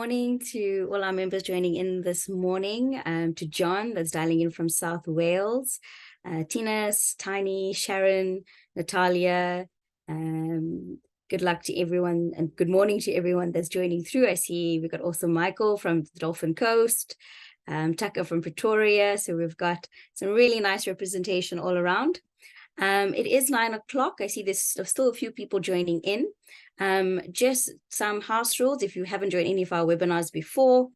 morning to all our members joining in this morning, to John that's dialing in from South Wales, Tina, Tiny, Sharon, Natalia. Good luck to everyone and good morning to everyone that's joining through. I see we've got also Michael from the Dolphin Coast, Tucker from Pretoria. So we've got some really nice representation all around. It is 9 o'clock. I see there's still a few people joining in. Just some house rules. If you haven't joined any of our webinars before,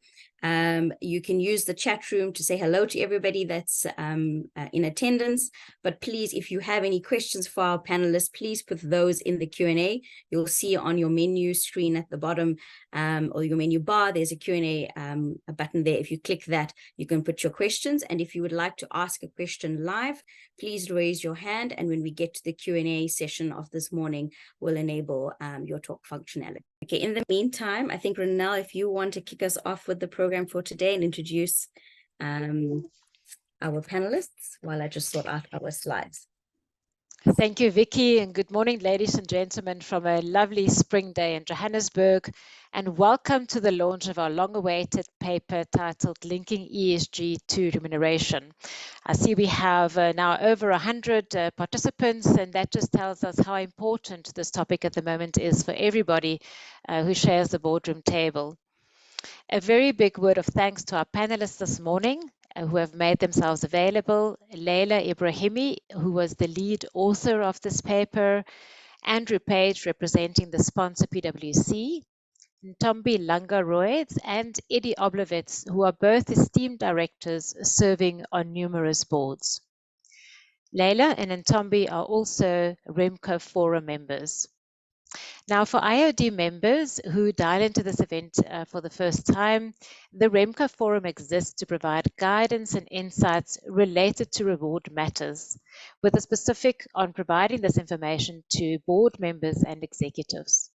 you can use the chat room to say hello to everybody that's in attendance. But please, if you have any questions for our panelists, please put those in the Q&A. You'll see on your menu screen at the bottom or your menu bar, there's a Q&A a button there. If you click that, you can put your questions. And if you would like to ask a question live, please raise your hand. And when we get to the Q&A session of this morning, we'll enable your talk functionality. Okay, in the meantime, I think, Ronelle, if you want to kick us off with the program for today and introduce our panelists while I just sort out our slides. Thank you, Vicky, and good morning, ladies and gentlemen, from a lovely spring day in Johannesburg, and welcome to the launch of our long-awaited paper titled Linking ESG to Remuneration. I see we have now over 100 participants, and that just tells us how important this topic at the moment is for everybody who shares the boardroom table. A very big word of thanks to our panelists this morning, who have made themselves available. Leila Ibrahimi, who was the lead author of this paper, Andrew Page, representing the sponsor PwC, Ntombi Langa-Royds and Eddie Oblowitz, who are both esteemed directors serving on numerous boards. Leila and Ntombi are also REMCO Forum members. Now, for IoD members who dial into this event for the first time, the REMCO Forum exists to provide guidance and insights related to reward matters, with a specific on providing this information to board members and executives.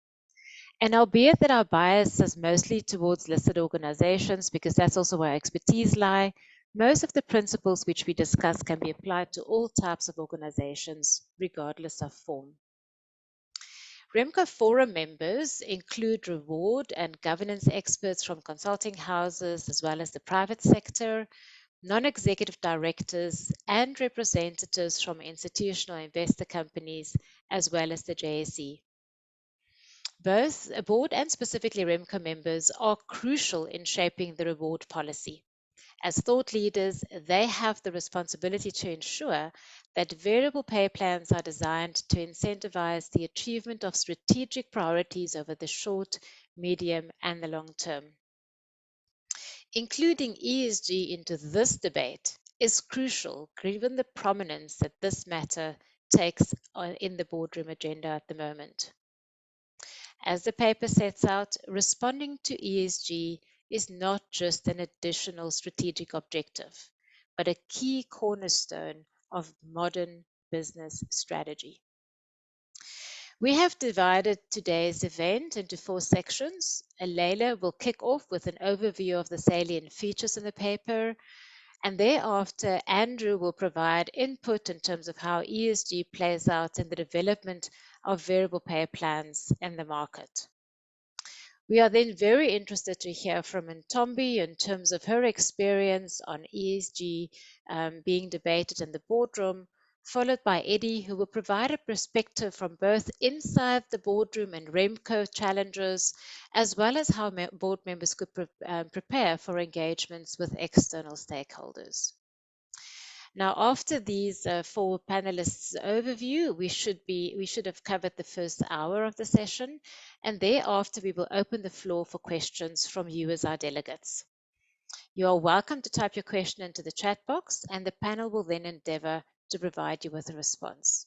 And albeit that our bias is mostly towards listed organizations, because that's also where our expertise lie, most of the principles which we discuss can be applied to all types of organizations, regardless of form. REMCO Forum members include reward and governance experts from consulting houses, as well as the private sector, non-executive directors, and representatives from institutional investor companies, as well as the JSE. Both board and specifically REMCO members are crucial in shaping the reward policy. As thought leaders, they have the responsibility to ensure that variable pay plans are designed to incentivize the achievement of strategic priorities over the short, medium, and the long term. Including ESG into this debate is crucial, given the prominence that this matter takes in the boardroom agenda at the moment. As the paper sets out, responding to ESG is not just an additional strategic objective, but a key cornerstone of modern business strategy. We have divided today's event into 4 sections. Leila will kick off with an overview of the salient features in the paper, and thereafter Andrew will provide input in terms of how ESG plays out in the development of variable pay plans in the market. We are then very interested to hear from Ntombi in terms of her experience on ESG being debated in the boardroom, followed by Eddie, who will provide a perspective from both inside the boardroom and REMCO challenges, as well as how board members could prepare for engagements with external stakeholders. Now, after these 4 panelists' overview, we should have covered the first hour of the session, and thereafter we will open the floor for questions from you as our delegates. You are welcome to type your question into the chat box, and the panel will then endeavor to provide you with a response.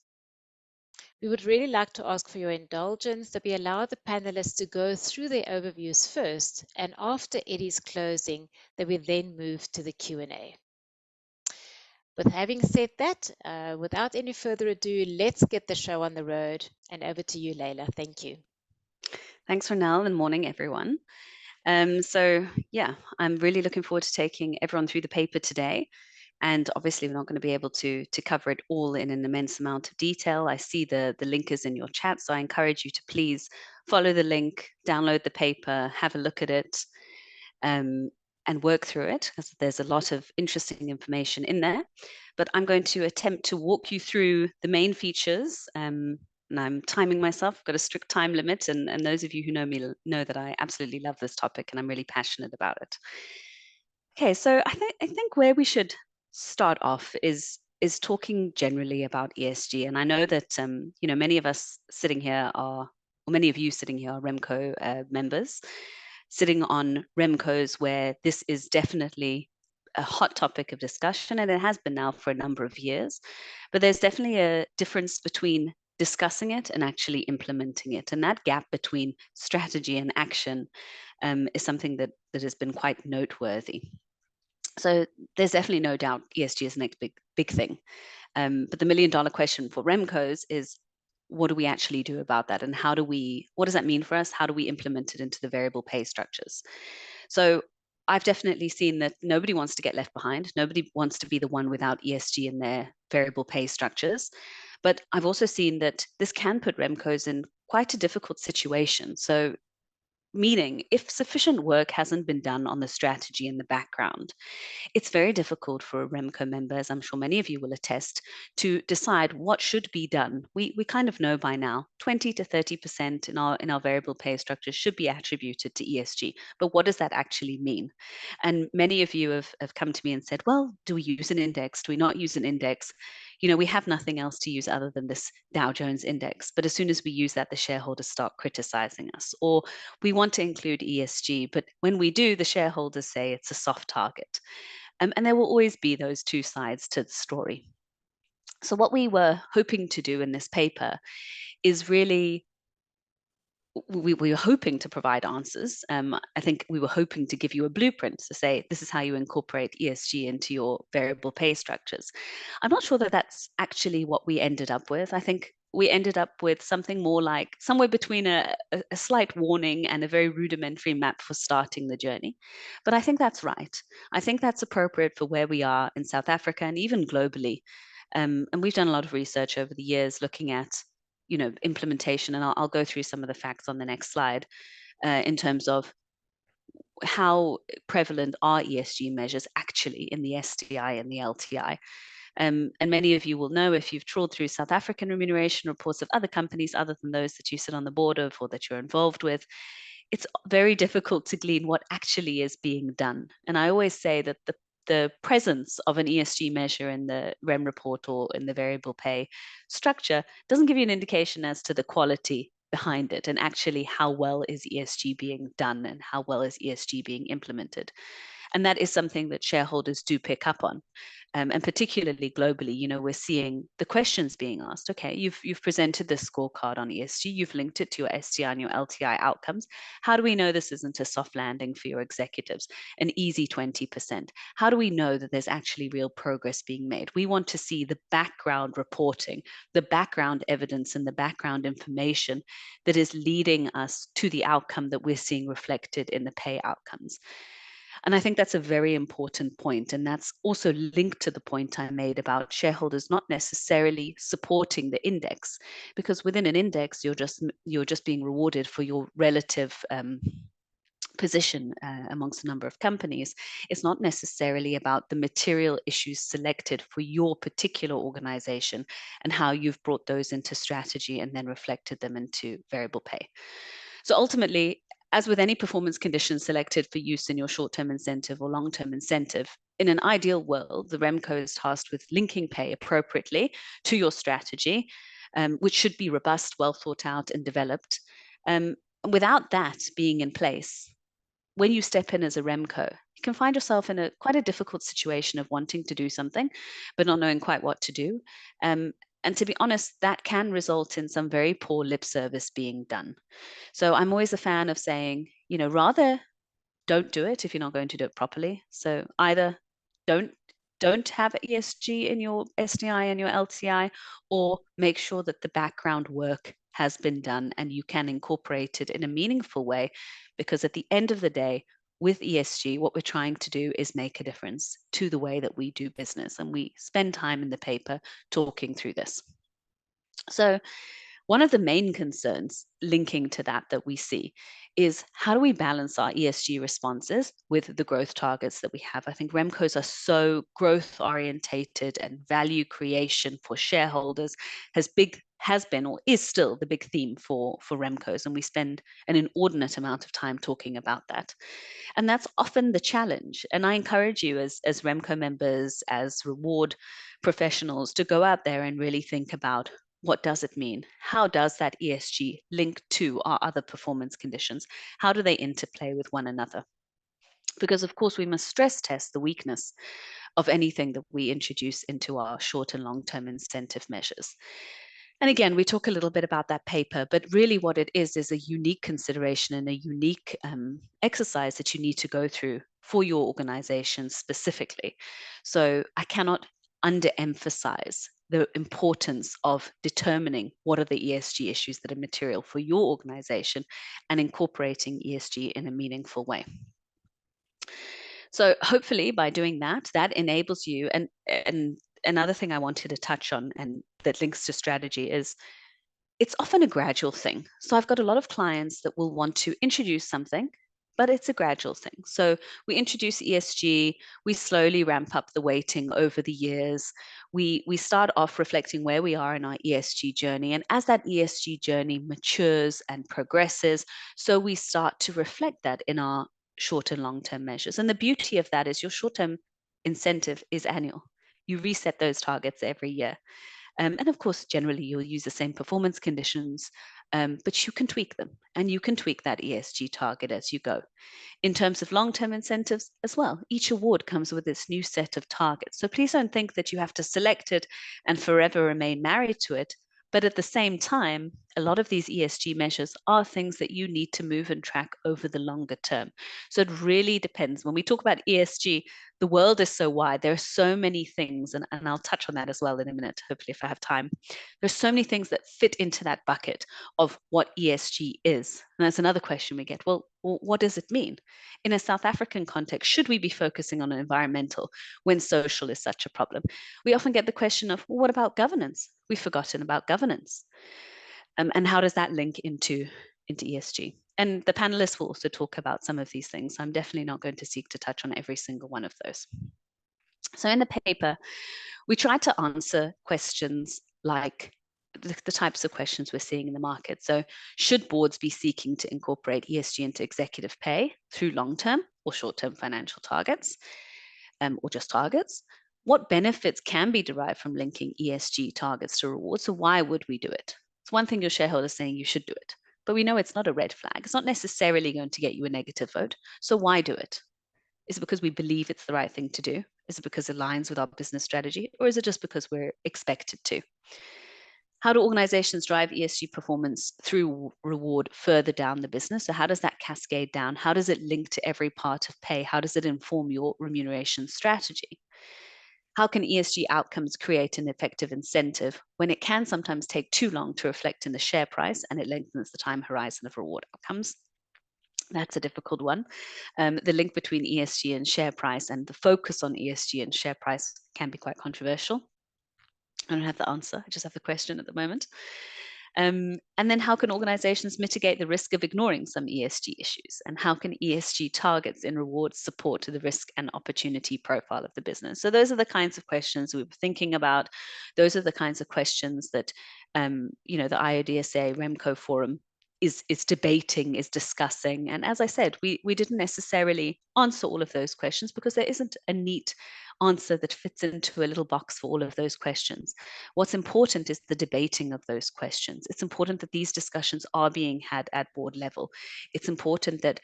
We would really like to ask for your indulgence that we allow the panelists to go through their overviews first, and after Eddie's closing, that we then move to the Q&A. With having said that, without any further ado, let's get the show on the road, and over to you, Leila. Thank you. Thanks, Ronelle, and morning, everyone. So yeah, I'm really looking forward to taking everyone through the paper today. And obviously, we're not going to be able to cover it all in an immense amount of detail. I see the link is in your chat, so I encourage you to please follow the link, download the paper, have a look at it. and work through it, because there's a lot of interesting information in there. But I'm going to attempt to walk you through the main features. And I'm timing myself. I've got a strict time limit. And those of you who know me know that I absolutely love this topic and I'm really passionate about it. Okay, so I think where we should start off is talking generally about ESG. And I know that many of us sitting here are, or many of you sitting here are REMCO members, sitting on REMCOs where this is definitely a hot topic of discussion, and it has been now for a number of years. But there's definitely a difference between discussing it and actually implementing it. And that gap between strategy and action is something that has been quite noteworthy. So there's definitely no doubt ESG is the next big thing. But the $1 million question for REMCOs is, what do we actually do about that? And what does that mean for us? How do we implement it into the variable pay structures? So I've definitely seen that nobody wants to get left behind. Nobody wants to be the one without ESG in their variable pay structures. But I've also seen that this can put REMCOs in quite a difficult situation. So meaning, if sufficient work hasn't been done on the strategy in the background, it's very difficult for a REMCO member, as I'm sure many of you will attest, to decide what should be done. We kind of know by now 20 to 30% in our variable pay structures should be attributed to ESG. But what does that actually mean? And many of you have come to me and said, well, do we use an index? Do we not use an index? We have nothing else to use other than this Dow Jones index. But as soon as we use that, the shareholders start criticizing us. Or we want to include ESG, but when we do, the shareholders say it's a soft target. And there will always be those two sides to the story. So what we were hoping to do in this paper is really, we were hoping to provide answers. I think we were hoping to give you a blueprint to say, this is how you incorporate ESG into your variable pay structures. I'm not sure that that's actually what we ended up with. I think we ended up with something more like somewhere between a slight warning and a very rudimentary map for starting the journey. But I think that's right. I think that's appropriate for where we are in South Africa and even globally. And we've done a lot of research over the years looking at implementation, and I'll go through some of the facts on the next slide in terms of how prevalent are ESG measures actually in the STI and the LTI. And many of you will know, if you've trawled through South African remuneration reports of other companies other than those that you sit on the board of or that you're involved with, it's very difficult to glean what actually is being done. And I always say that the presence of an ESG measure in the REM report or in the variable pay structure doesn't give you an indication as to the quality behind it and actually how well is ESG being done and how well is ESG being implemented. And that is something that shareholders do pick up on. And particularly globally, we're seeing the questions being asked. Okay, you've presented this scorecard on ESG, you've linked it to your STI and your LTI outcomes. How do we know this isn't a soft landing for your executives, an easy 20%? How do we know that there's actually real progress being made? We want to see the background reporting, the background evidence, and the background information that is leading us to the outcome that we're seeing reflected in the pay outcomes. And I think that's a very important point. And that's also linked to the point I made about shareholders not necessarily supporting the index, because within an index, you're just being rewarded for your relative position amongst a number of companies. It's not necessarily about the material issues selected for your particular organization and how you've brought those into strategy and then reflected them into variable pay. So ultimately, as with any performance conditions selected for use in your short-term incentive or long-term incentive, in an ideal world, the REMCO is tasked with linking pay appropriately to your strategy, which should be robust, well thought out, and developed. Without that being in place, when you step in as a REMCO, you can find yourself in quite a difficult situation of wanting to do something, but not knowing quite what to do. And to be honest, that can result in some very poor lip service being done. So I'm always a fan of saying, rather don't do it if you're not going to do it properly. So either don't have ESG in your STI and your LTI, or make sure that the background work has been done and you can incorporate it in a meaningful way. Because at the end of the day, with ESG, what we're trying to do is make a difference to the way that we do business. And we spend time in the paper talking through this. So One of the main concerns linking to that we see is how do we balance our ESG responses with the growth targets that we have? I think REMCOs are so growth orientated, and value creation for shareholders has been or is still the big theme for REMCOs, and we spend an inordinate amount of time talking about that. And that's often the challenge. And I encourage you as REMCO members, as reward professionals, to go out there and really think about, what does it mean? How does that ESG link to our other performance conditions? How do they interplay with one another? Because of course we must stress test the weakness of anything that we introduce into our short and long-term incentive measures. And again, we talk a little bit about that paper, but really what it is a unique consideration and a unique exercise that you need to go through for your organization specifically. So I cannot underemphasize the importance of determining what are the ESG issues that are material for your organization and incorporating ESG in a meaningful way. So hopefully by doing that, that enables you, and another thing I wanted to touch on and that links to strategy is it's often a gradual thing. So I've got a lot of clients that will want to introduce something, but it's a gradual thing. So we introduce ESG, we slowly ramp up the weighting over the years. We start off reflecting where we are in our ESG journey. And as that ESG journey matures and progresses, so we start to reflect that in our short and long-term measures. And the beauty of that is your short-term incentive is annual. You reset those targets every year. And of course, generally, you'll use the same performance conditions, but you can tweak them, and you can tweak that ESG target as you go. In terms of long-term incentives as well, each award comes with its new set of targets. So please don't think that you have to select it and forever remain married to it. But at the same time, a lot of these ESG measures are things that you need to move and track over the longer term. So it really depends. When we talk about ESG, the world is so wide. There are so many things, and I'll touch on that as well in a minute, hopefully, if I have time. There's so many things that fit into that bucket of what ESG is. And that's another question we get. Well, what does it mean? In a South African context, should we be focusing on environmental when social is such a problem? We often get the question of, well, what about governance? We've forgotten about governance. And how does that link into ESG? And the panelists will also talk about some of these things. I'm definitely not going to seek to touch on every single one of those. So in the paper, we tried to answer questions like the types of questions we're seeing in the market. So should boards be seeking to incorporate ESG into executive pay through long-term or short-term financial targets, or just targets? What benefits can be derived from linking ESG targets to rewards? So why would we do it? It's one thing your shareholders saying you should do it, but we know it's not a red flag. It's not necessarily going to get you a negative vote. So why do it? Is it because we believe it's the right thing to do? Is it because it aligns with our business strategy? Or is it just because we're expected to? How do organizations drive ESG performance through reward further down the business? So how does that cascade down? How does it link to every part of pay? How does it inform your remuneration strategy? How can ESG outcomes create an effective incentive when it can sometimes take too long to reflect in the share price and it lengthens the time horizon of reward outcomes? That's a difficult one. The link between ESG and share price and the focus on ESG and share price can be quite controversial. I don't have the answer, I just have the question at the moment. And then how can organizations mitigate the risk of ignoring some ESG issues? And how can ESG targets in rewards support to the risk and opportunity profile of the business? So those are the kinds of questions we were thinking about. Those are the kinds of questions that, the IoDSA REMCO Forum is debating, is discussing. And as I said, we didn't necessarily answer all of those questions because there isn't a neat answer that fits into a little box for all of those questions. What's important is the debating of those questions. It's important that these discussions are being had at board level. It's important that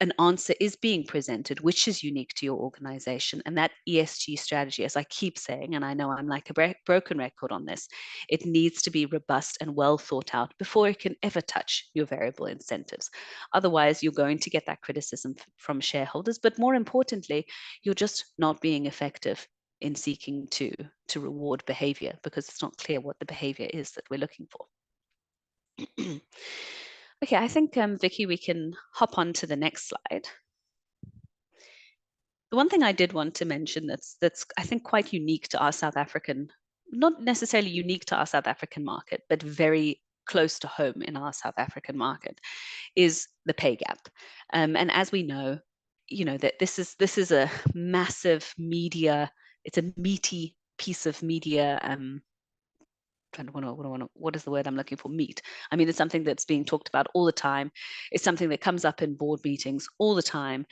an answer is being presented, which is unique to your organization. And that ESG strategy, as I keep saying, and I know I'm like a broken record on this, it needs to be robust and well thought out before it can ever touch your variable incentives. Otherwise, you're going to get that criticism from shareholders, but more importantly, you're just not being effective in seeking to reward behavior because it's not clear what the behavior is that we're looking for. Okay, I think, Vicky, we can hop on to the next slide. The one thing I did want to mention that's I think quite unique to our South African, not necessarily unique to our South African market, but very close to home in our South African market, is the pay gap. And as we know, that this is a massive media, it's a meaty piece of media. What is the word I'm looking for? Meat. I mean, it's something that's being talked about all the time. It's something that comes up in board meetings all the time.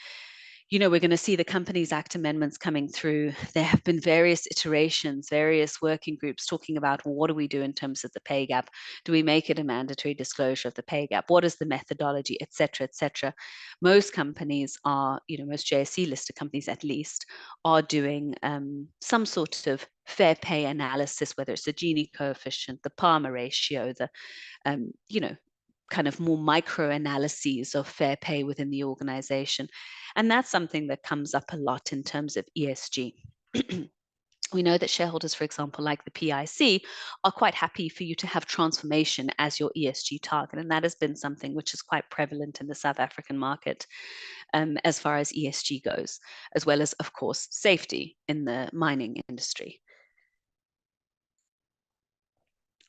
We're going to see the Companies Act amendments coming through. There have been various iterations, various working groups talking about, well, what do we do in terms of the pay gap? Do we make it a mandatory disclosure of the pay gap? What is the methodology, et cetera, et cetera? Most companies are, most JSE listed companies at least, are doing some sort of fair pay analysis, whether it's the Gini coefficient, the Palmer ratio, the, kind of more micro analyses of fair pay within the organization. And that's something that comes up a lot in terms of ESG. We know that shareholders, for example, like the PIC, are quite happy for you to have transformation as your ESG target. And that has been something which is quite prevalent in the South African market as far as ESG goes, as well as, of course, safety in the mining industry.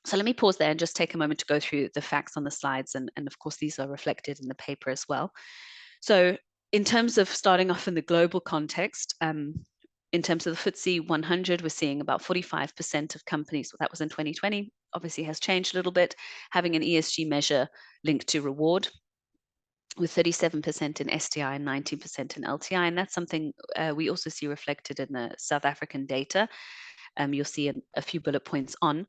So let me pause there and just take a moment to go through the facts on the slides. And of course, these are reflected in the paper as well. So in terms of starting off in the global context, in terms of the FTSE 100, we're seeing about 45% of companies, well, that was in 2020, obviously has changed a little bit, having an ESG measure linked to reward, with 37% in STI and 19% in LTI. And that's something we also see reflected in the South African data. You'll see a few bullet points on.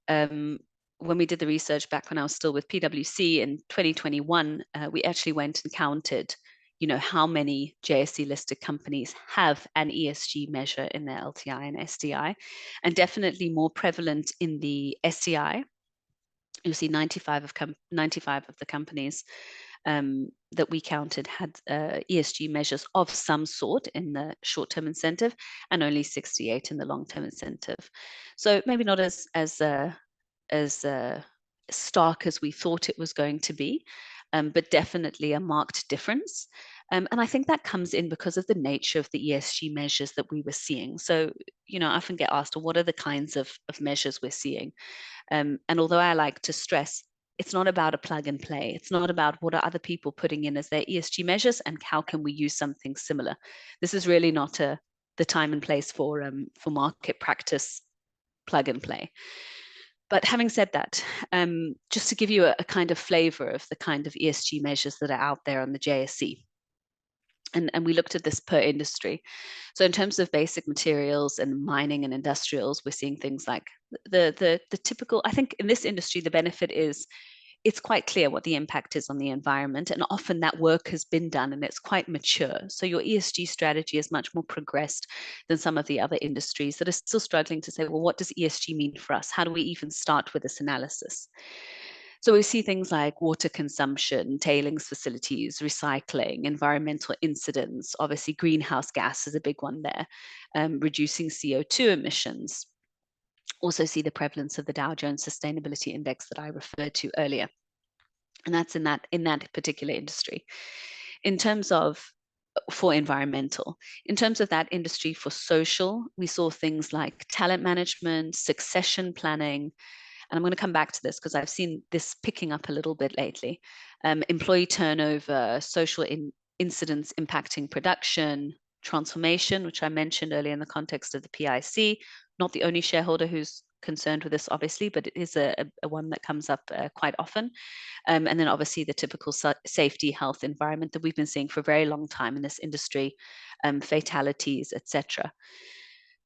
When we did the research back when I was still with PwC in 2021, we actually went and counted, how many JSE listed companies have an ESG measure in their LTI and STI, and definitely more prevalent in the STI. You'll see 95 of the companies that we counted had ESG measures of some sort in the short-term incentive, and only 68 in the long-term incentive. So maybe not as stark as we thought it was going to be, but definitely a marked difference. And I think that comes in because of the nature of the ESG measures that we were seeing. So, I often get asked, what are the kinds of measures we're seeing? And although I like to stress, it's not about a plug and play. It's not about what are other people putting in as their ESG measures and how can we use something similar. This is really not the time and place for market practice plug and play. But having said that, just to give you a kind of flavor of the kind of ESG measures that are out there on the JSE. And we looked at this per industry. So in terms of basic materials and mining and industrials, we're seeing things like the typical, I think in this industry, the benefit is it's quite clear what the impact is on the environment. And often that work has been done and it's quite mature. So your ESG strategy is much more progressed than some of the other industries that are still struggling to say, well, what does ESG mean for us? How do we even start with this analysis? So we see things like water consumption, tailings facilities, recycling, environmental incidents. Obviously, greenhouse gas is a big one there, reducing CO2 emissions. Also see the prevalence of the Dow Jones Sustainability Index that I referred to earlier. And that's in that particular industry. In terms of for environmental, in terms of that industry for social, we saw things like talent management, succession planning, and I'm going to come back to this because I've seen this picking up a little bit lately. Employee turnover, social incidents impacting production, transformation, which I mentioned earlier in the context of the PIC, not the only shareholder who's concerned with this, obviously, but it is a one that comes up quite often. And then obviously the typical safety, health, environment that we've been seeing for a very long time in this industry, fatalities, etc.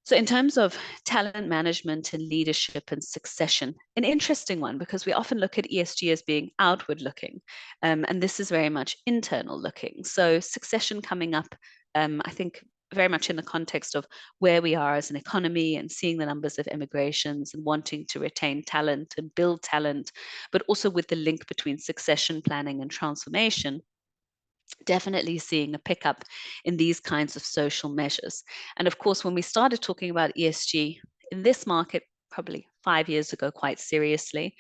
So in terms of talent management and leadership and succession, an interesting one because we often look at ESG as being outward looking, and this is very much internal looking. So succession coming up, I think very much in the context of where we are as an economy and seeing the numbers of immigrations and wanting to retain talent and build talent, but also with the link between succession planning and transformation. Definitely seeing a pickup in these kinds of social measures. And of course, when we started talking about ESG in this market, probably 5 years ago, quite seriously,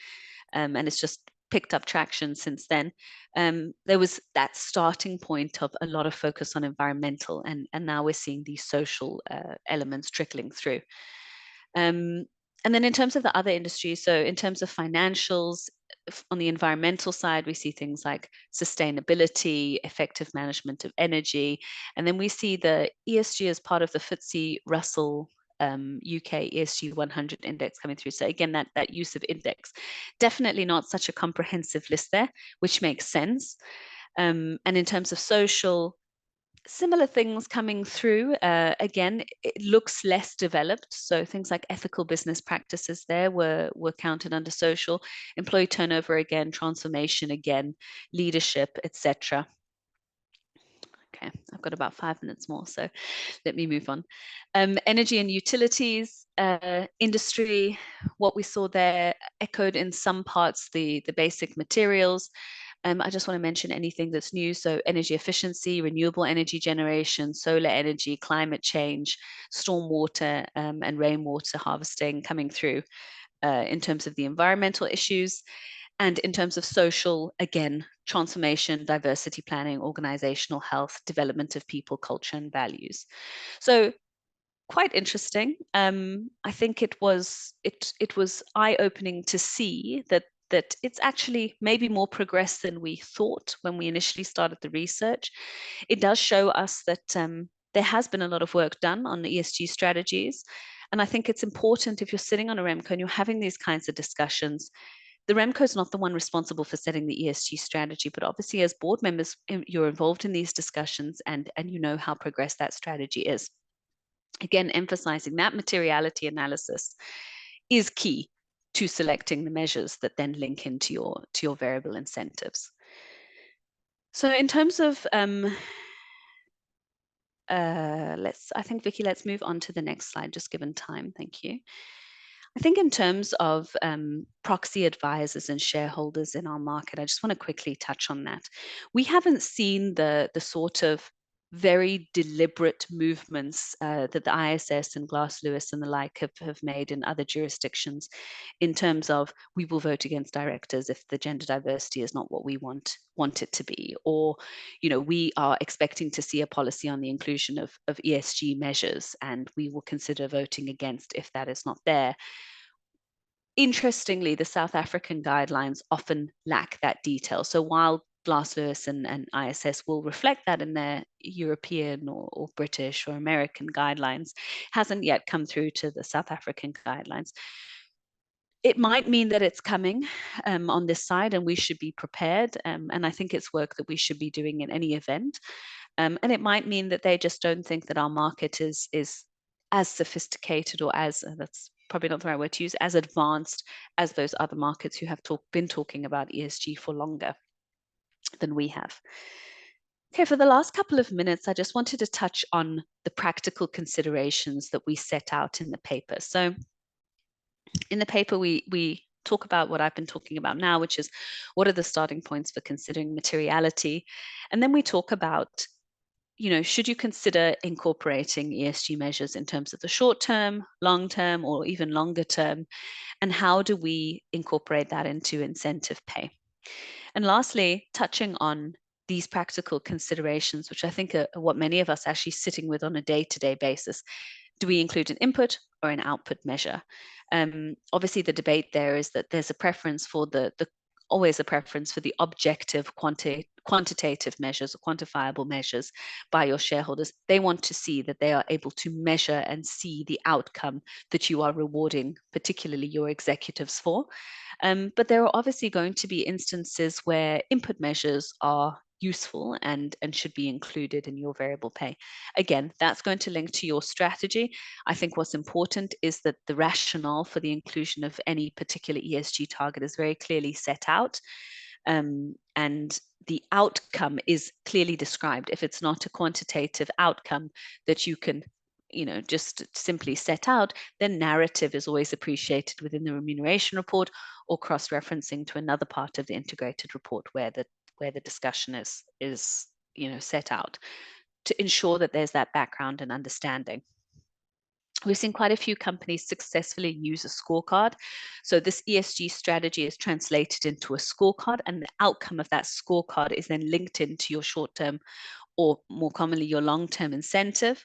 and it's just picked up traction since then, there was that starting point of a lot of focus on environmental, and now we're seeing these social elements trickling through. And then in terms of the other industries, so in terms of financials, on the environmental side, we see things like sustainability, effective management of energy, and then we see the ESG as part of the FTSE Russell UK ESG 100 index coming through. So again, that use of index, definitely not such a comprehensive list there, which makes sense. And in terms of social, similar things coming through. Again, it looks less developed. So things like ethical business practices there were counted under social. Employee turnover again, transformation again, leadership, etc. Okay, I've got about 5 minutes more, so let me move on. Energy and utilities, industry, what we saw there echoed in some parts the basic materials. I just want to mention anything that's new. So energy efficiency, renewable energy generation, solar energy, climate change, stormwater and rainwater harvesting coming through in terms of the environmental issues. And in terms of social, again, transformation, diversity planning, organizational health, development of people, culture, and values. So quite interesting. I think it was eye-opening to see that it's actually maybe more progressed than we thought when we initially started the research. It does show us that there has been a lot of work done on ESG strategies. And I think it's important, if you're sitting on a REMCO and you're having these kinds of discussions, the REMCO is not the one responsible for setting the ESG strategy, but obviously as board members, you're involved in these discussions and you know how progressed that strategy is. Again, emphasizing that materiality analysis is key to selecting the measures that then link into your variable incentives. So in terms of, I think, Vicky, let's move on to the next slide, just given time. Thank you. I think in terms of proxy advisors and shareholders in our market, I just want to quickly touch on that. We haven't seen the sort of very deliberate movements that the ISS and Glass Lewis and the like have made in other jurisdictions in terms of we will vote against directors if the gender diversity is not what we want it to be, or we are expecting to see a policy on the inclusion of ESG measures and we will consider voting against if that is not there. Interestingly, the South African guidelines often lack that detail. So while Glass Lewis and ISS will reflect that in their European or British or American guidelines, hasn't yet come through to the South African guidelines. It might mean that it's coming on this side and we should be prepared. And I think it's work that we should be doing in any event. And it might mean that they just don't think that our market is as sophisticated or as, that's probably not the right word to use, as advanced as those other markets who have been talking about ESG for longer than we have. Okay, for the last couple of minutes, I just wanted to touch on the practical considerations that we set out in the paper. So in the paper, we talk about what I've been talking about now, which is what are the starting points for considering materiality? And then we talk about, should you consider incorporating ESG measures in terms of the short term, long term, or even longer term? And how do we incorporate that into incentive pay? And lastly, touching on these practical considerations, which I think are what many of us are actually sitting with on a day-to-day basis. Do we include an input or an output measure? Obviously, the debate there is that there's a preference for always a preference for the objective quantitative measures or quantifiable measures by your shareholders. They want to see that they are able to measure and see the outcome that you are rewarding, particularly your executives for. But there are obviously going to be instances where input measures are useful and should be included in your variable pay. Again, that's going to link to your strategy. I think what's important is that the rationale for the inclusion of any particular ESG target is very clearly set out, and the outcome is clearly described. If it's not a quantitative outcome that you can just simply set out, then narrative is always appreciated within the remuneration report or cross-referencing to another part of the integrated report where the discussion is set out to ensure that there's that background and understanding. We've seen quite a few companies successfully use a scorecard. So this ESG strategy is translated into a scorecard, and the outcome of that scorecard is then linked into your short-term or more commonly your long-term incentive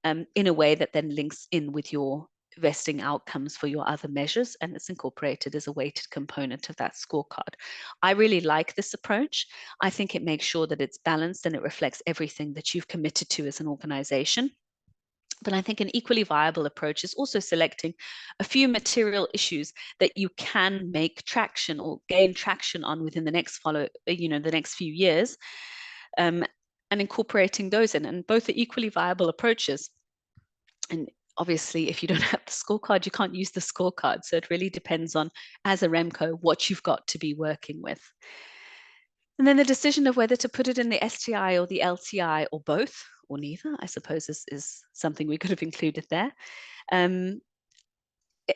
in a way that then links in with your vesting outcomes for your other measures, and it's incorporated as a weighted component of that scorecard. I really like this approach. I think it makes sure that it's balanced and it reflects everything that you've committed to as an organization. But I think an equally viable approach is also selecting a few material issues that you can make traction or gain traction on within the next the next few years, and incorporating those in. And both are equally viable approaches. And obviously, if you don't have the scorecard, you can't use the scorecard. So it really depends on, as a REMCO, what you've got to be working with. And then the decision of whether to put it in the STI or the LTI or both, or neither, I suppose is something we could have included there.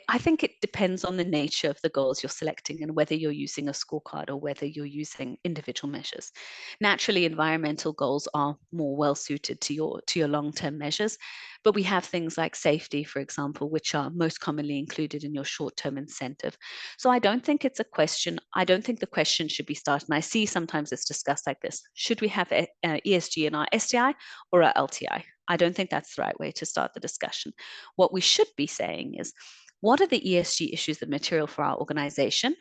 I think it depends on the nature of the goals you're selecting and whether you're using a scorecard or whether you're using individual measures. Naturally, environmental goals are more well suited to your long-term measures, but we have things like safety, for example, which are most commonly included in your short-term incentive. So I don't think it's a question. I don't think the question should be started. And I see sometimes it's discussed like this: should we have ESG in our STI or our LTI? I don't think that's the right way to start the discussion. What we should be saying is, what are the ESG issues that are material for our organization?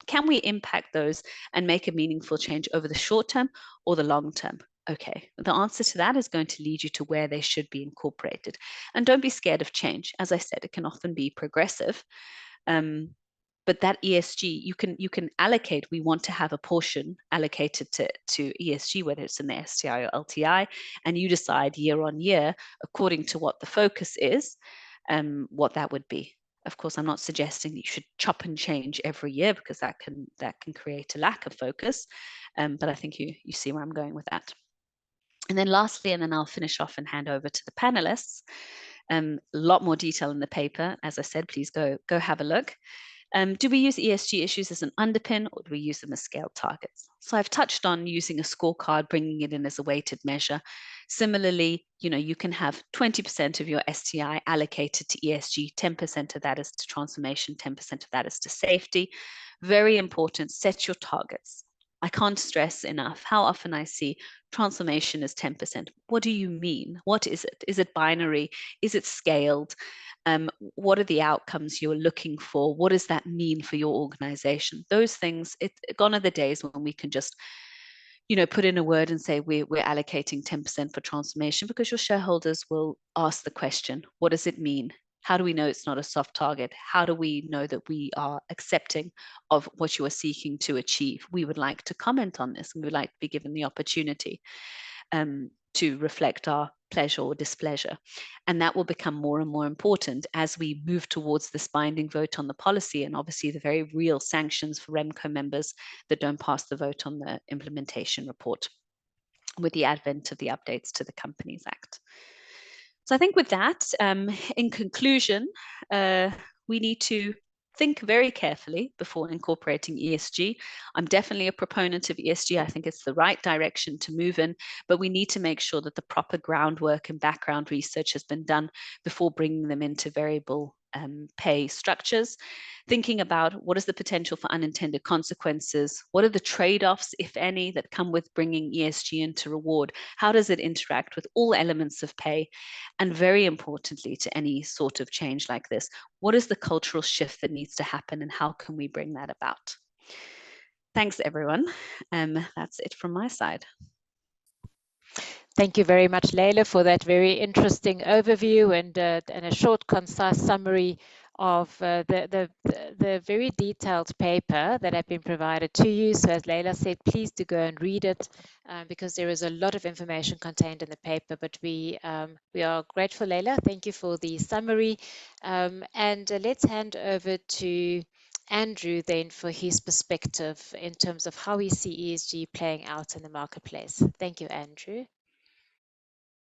Can we impact those and make a meaningful change over the short term or the long term? Okay, the answer to that is going to lead you to where they should be incorporated. And don't be scared of change. As I said, it can often be progressive. But that ESG, you can allocate. We want to have a portion allocated to ESG, whether it's in the STI or LTI, and you decide year on year, according to what the focus is, what that would be. Of course, I'm not suggesting that you should chop and change every year, because that can create a lack of focus. But I think you see where I'm going with that. And then lastly, and then I'll finish off and hand over to the panelists. A lot more detail in the paper. As I said, please go have a look. Do we use ESG issues as an underpin, or do we use them as scaled targets? So I've touched on using a scorecard, bringing it in as a weighted measure. Similarly, you can have 20% of your STI allocated to ESG, 10% of that is to transformation, 10% of that is to safety. Very important, set your targets. I can't stress enough how often I see transformation is 10%. What do you mean? What is it? Is it binary? Is it scaled? What are the outcomes you're looking for? What does that mean for your organization? Those things, gone are the days when we can just put in a word and say we're allocating 10% for transformation, because your shareholders will ask the question, what does it mean? How do we know it's not a soft target? How do we know that we are accepting of what you are seeking to achieve? We would like to comment on this, and we would like to be given the opportunity to reflect our pleasure or displeasure. And that will become more and more important as we move towards this binding vote on the policy, and obviously the very real sanctions for REMCO members that don't pass the vote on the implementation report, with the advent of the updates to the Companies Act. So I think with that, in conclusion, we need to think very carefully before incorporating ESG. I'm definitely a proponent of ESG. I think it's the right direction to move in, but we need to make sure that the proper groundwork and background research has been done before bringing them into variable pay structures. Thinking about what is the potential for unintended consequences, what are the trade-offs, if any, that come with bringing ESG into reward, how does it interact with all elements of pay, and very importantly, to any sort of change like this, what is the cultural shift that needs to happen, and how can we bring that about? Thanks, everyone. That's it from my side. Thank you very much, Leila, for that very interesting overview and a short, concise summary of the very detailed paper that have been provided to you. So as Leila said, please do go and read it, because there is a lot of information contained in the paper. But we are grateful, Leila. Thank you for the summary. And let's hand over to Andrew then for his perspective in terms of how we see ESG playing out in the marketplace. Thank you, Andrew.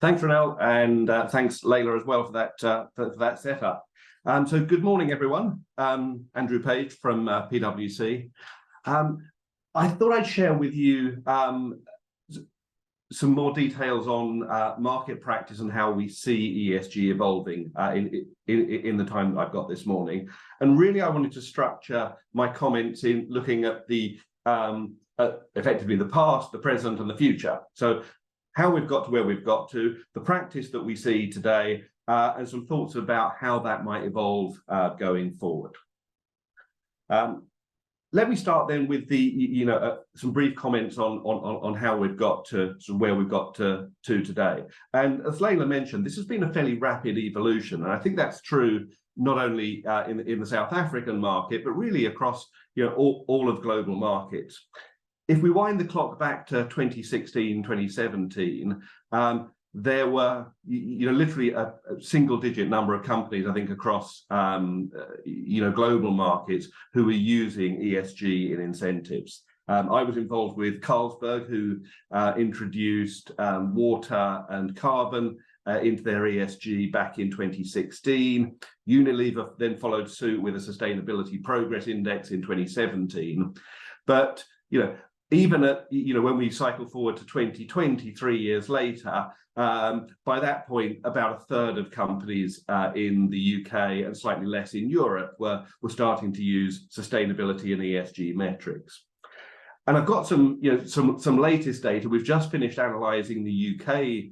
Thanks, Ronelle, and thanks, Leila, as well for that setup. So good morning, everyone. Andrew Page from PwC. I thought I'd share with you some more details on market practice and how we see ESG evolving in the time that I've got this morning. And really, I wanted to structure my comments in looking at the effectively the past, the present, and the future. So how we've got to where we've got to, the practice that we see today, and some thoughts about how that might evolve going forward. Let me start then with the, some brief comments on how we've got to where we've got to today. And as Layla mentioned, this has been a fairly rapid evolution, and I think that's true not only in the South African market, but really across all of global markets. If we wind the clock back to 2016, 2017, there were literally a single-digit number of companies, I think, across global markets who were using ESG in incentives. I was involved with Carlsberg, who introduced water and carbon into their ESG back in 2016. Unilever then followed suit with a Sustainability Progress Index in 2017. But even at when we cycle forward to 2020, 3 years later, by that point, about a third of companies in the UK and slightly less in Europe were starting to use sustainability and ESG metrics. And I've got some latest data. We've just finished analysing the UK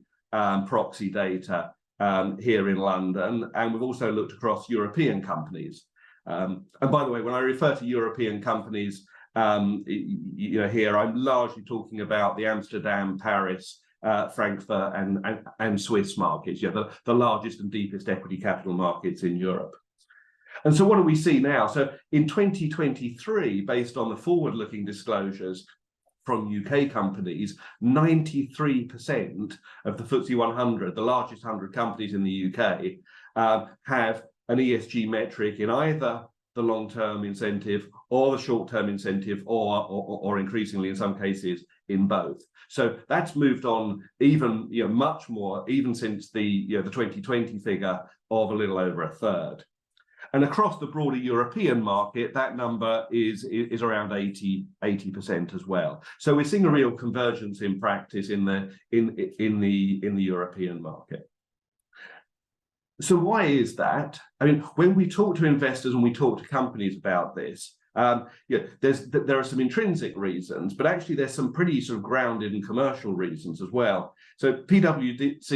proxy data here in London, and we've also looked across European companies. And by the way, when I refer to European companies, here I'm largely talking about the Amsterdam, Paris, Frankfurt and Swiss markets, the largest and deepest equity capital markets in Europe. And so what do we see now? So in 2023, based on the forward-looking disclosures from UK companies, 93% of the FTSE 100, the largest 100 companies in the UK, have an ESG metric in either the long-term incentive or the short-term incentive, or increasingly in some cases in both. So that's moved on even much more, even since the 2020 figure of a little over a third. And across the broader European market, that number is around 80% as well. So we're seeing a real convergence in practice in the European market. So why is that? I mean, when we talk to investors and we talk to companies about this, there are some intrinsic reasons, but actually there's some pretty sort of grounded and commercial reasons as well. So PwC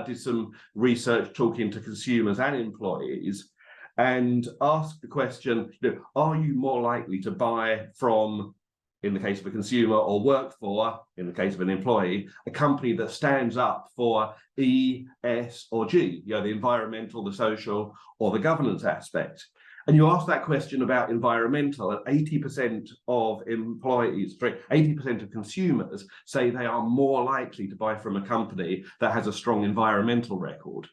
did some research talking to consumers and employees, and asked the question, are you more likely to buy from, in the case of a consumer, or work for, in the case of an employee, a company that stands up for E, S, or G, the environmental, the social, or the governance aspect? And you ask that question about environmental, and 80% of employees, 80% of consumers say they are more likely to buy from a company that has a strong environmental record.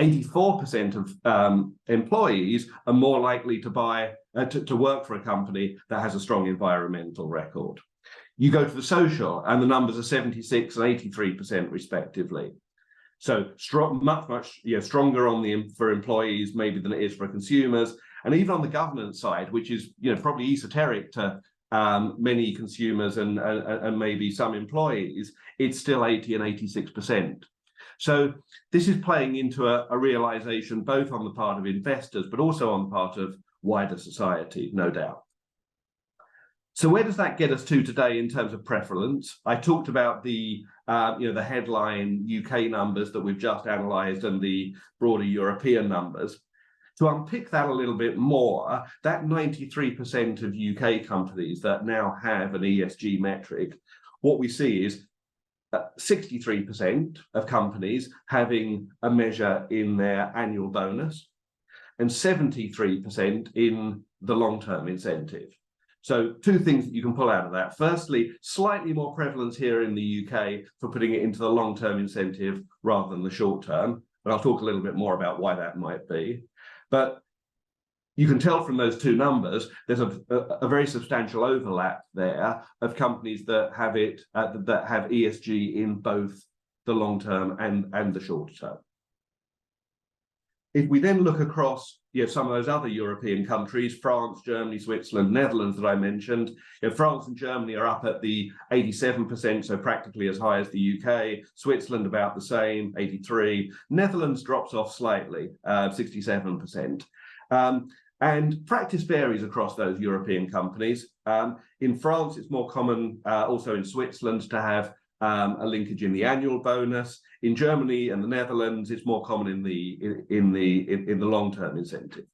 84% of employees are more likely to buy to work for a company that has a strong environmental record. You go to the social, and the numbers are 76 and 83% respectively. So strong, much stronger for employees maybe than it is for consumers, and even on the governance side, which is probably esoteric to many consumers and maybe some employees, it's still 80 and 86%. So this is playing into a realization both on the part of investors, but also on the part of wider society, no doubt. So where does that get us to today in terms of prevalence? I talked about the headline UK numbers that we've just analysed and the broader European numbers. To unpick that a little bit more, that 93% of UK companies that now have an ESG metric, what we see is 63% of companies having a measure in their annual bonus, and 73% in the long-term incentive. So two things that you can pull out of that. Firstly, slightly more prevalence here in the UK for putting it into the long-term incentive rather than the short-term. And I'll talk a little bit more about why that might be. But you can tell from those two numbers, there's a very substantial overlap there of companies that have it, that have ESG in both the long term and the short term. If we then look across some of those other European countries, France, Germany, Switzerland, Netherlands that I mentioned, France and Germany are up at the 87%, so practically as high as the UK. Switzerland about the same, 83%. Netherlands drops off slightly, 67%. And practice varies across those European companies. In France, it's more common, also in Switzerland, to have a linkage in the annual bonus. In Germany and the Netherlands, it's more common in the long-term incentive.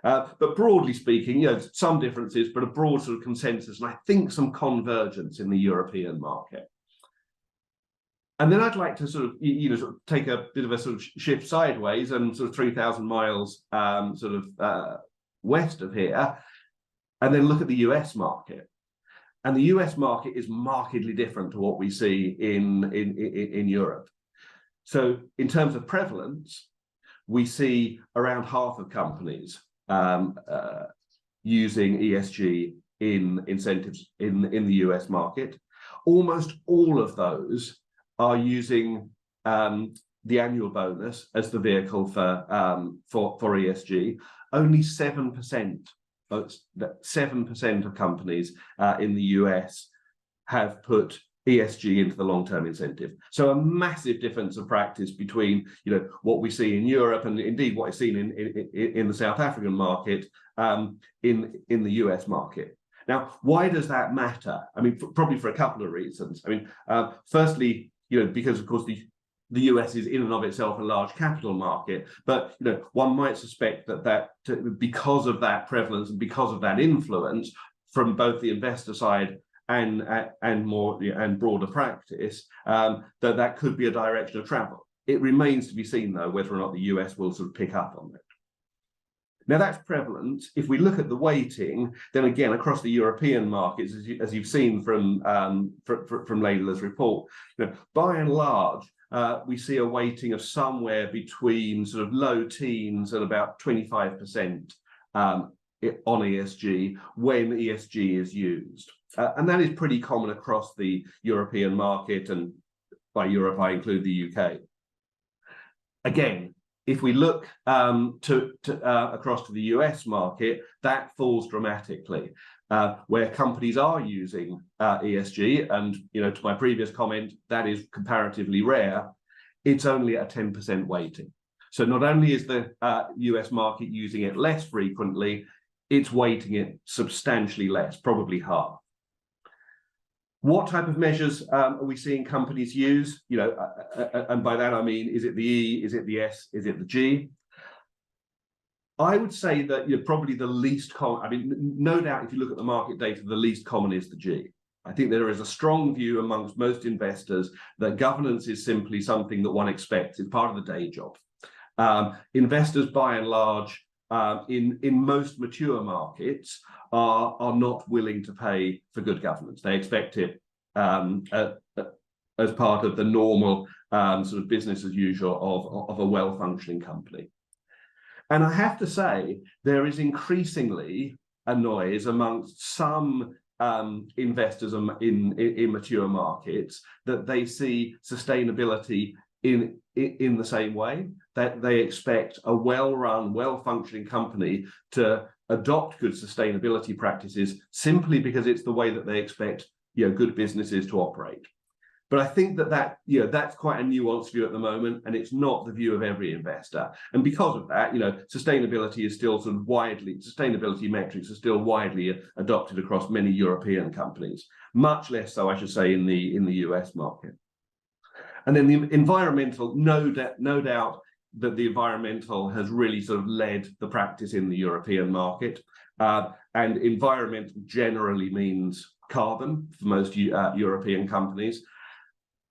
But broadly speaking, some differences, but a broad sort of consensus, and I think some convergence in the European market. And then I'd like to sort of take a bit of a sort of shift sideways and sort of 3,000 miles west of here, and then look at the US market. And the US market is markedly different to what we see in Europe. So in terms of prevalence, we see around half of companies using ESG in incentives in the US market. Almost all of those are using the annual bonus as the vehicle for ESG. Only 7% of companies in the US have put ESG into the long-term incentive. So a massive difference of practice between what we see in Europe and indeed what is seen in the South African market in the US market. Now, why does that matter? I mean, probably for a couple of reasons. I mean, firstly, because of course the US is in and of itself a large capital market, but one might suspect that because of that prevalence and because of that influence from both the investor side and broader practice, that could be a direction of travel. It remains to be seen, though, whether or not the US will sort of pick up on it. Now, that's prevalent. If we look at the weighting, then again, across the European markets, as you've seen from Leila's report, by and large, we see a weighting of somewhere between sort of low teens and about 25% on ESG when ESG is used. And that is pretty common across the European market, and by Europe, I include the UK. Again, if we look across to the US market, that falls dramatically, where companies are using ESG, and to my previous comment, that is comparatively rare. It's only at 10% weighting. So not only is the US market using it less frequently, it's weighting it substantially less, probably half. What type of measures are we seeing companies use? And by that I mean, is it the E, is it the S, is it the G? I would say that probably the least common. I mean, no doubt, if you look at the market data, the least common is the G. I think there is a strong view amongst most investors that governance is simply something that one expects. It's part of the day job. Investors, by and large, in most mature markets, are not willing to pay for good governance. They expect it as part of the normal sort of business as usual of a well-functioning company. And I have to say, there is increasingly a noise amongst some investors in mature markets that they see sustainability in the same way, that they expect a well-run, well-functioning company to adopt good sustainability practices simply because it's the way that they expect good businesses to operate. But I think that's quite a nuanced view at the moment, and it's not the view of every investor. And because of that, sustainability is still sort of sustainability metrics are still widely adopted across many European companies, much less so, I should say, in the US market. And then the environmental, no doubt that the environmental has really sort of led the practice in the European market. And environmental generally means carbon for most European companies.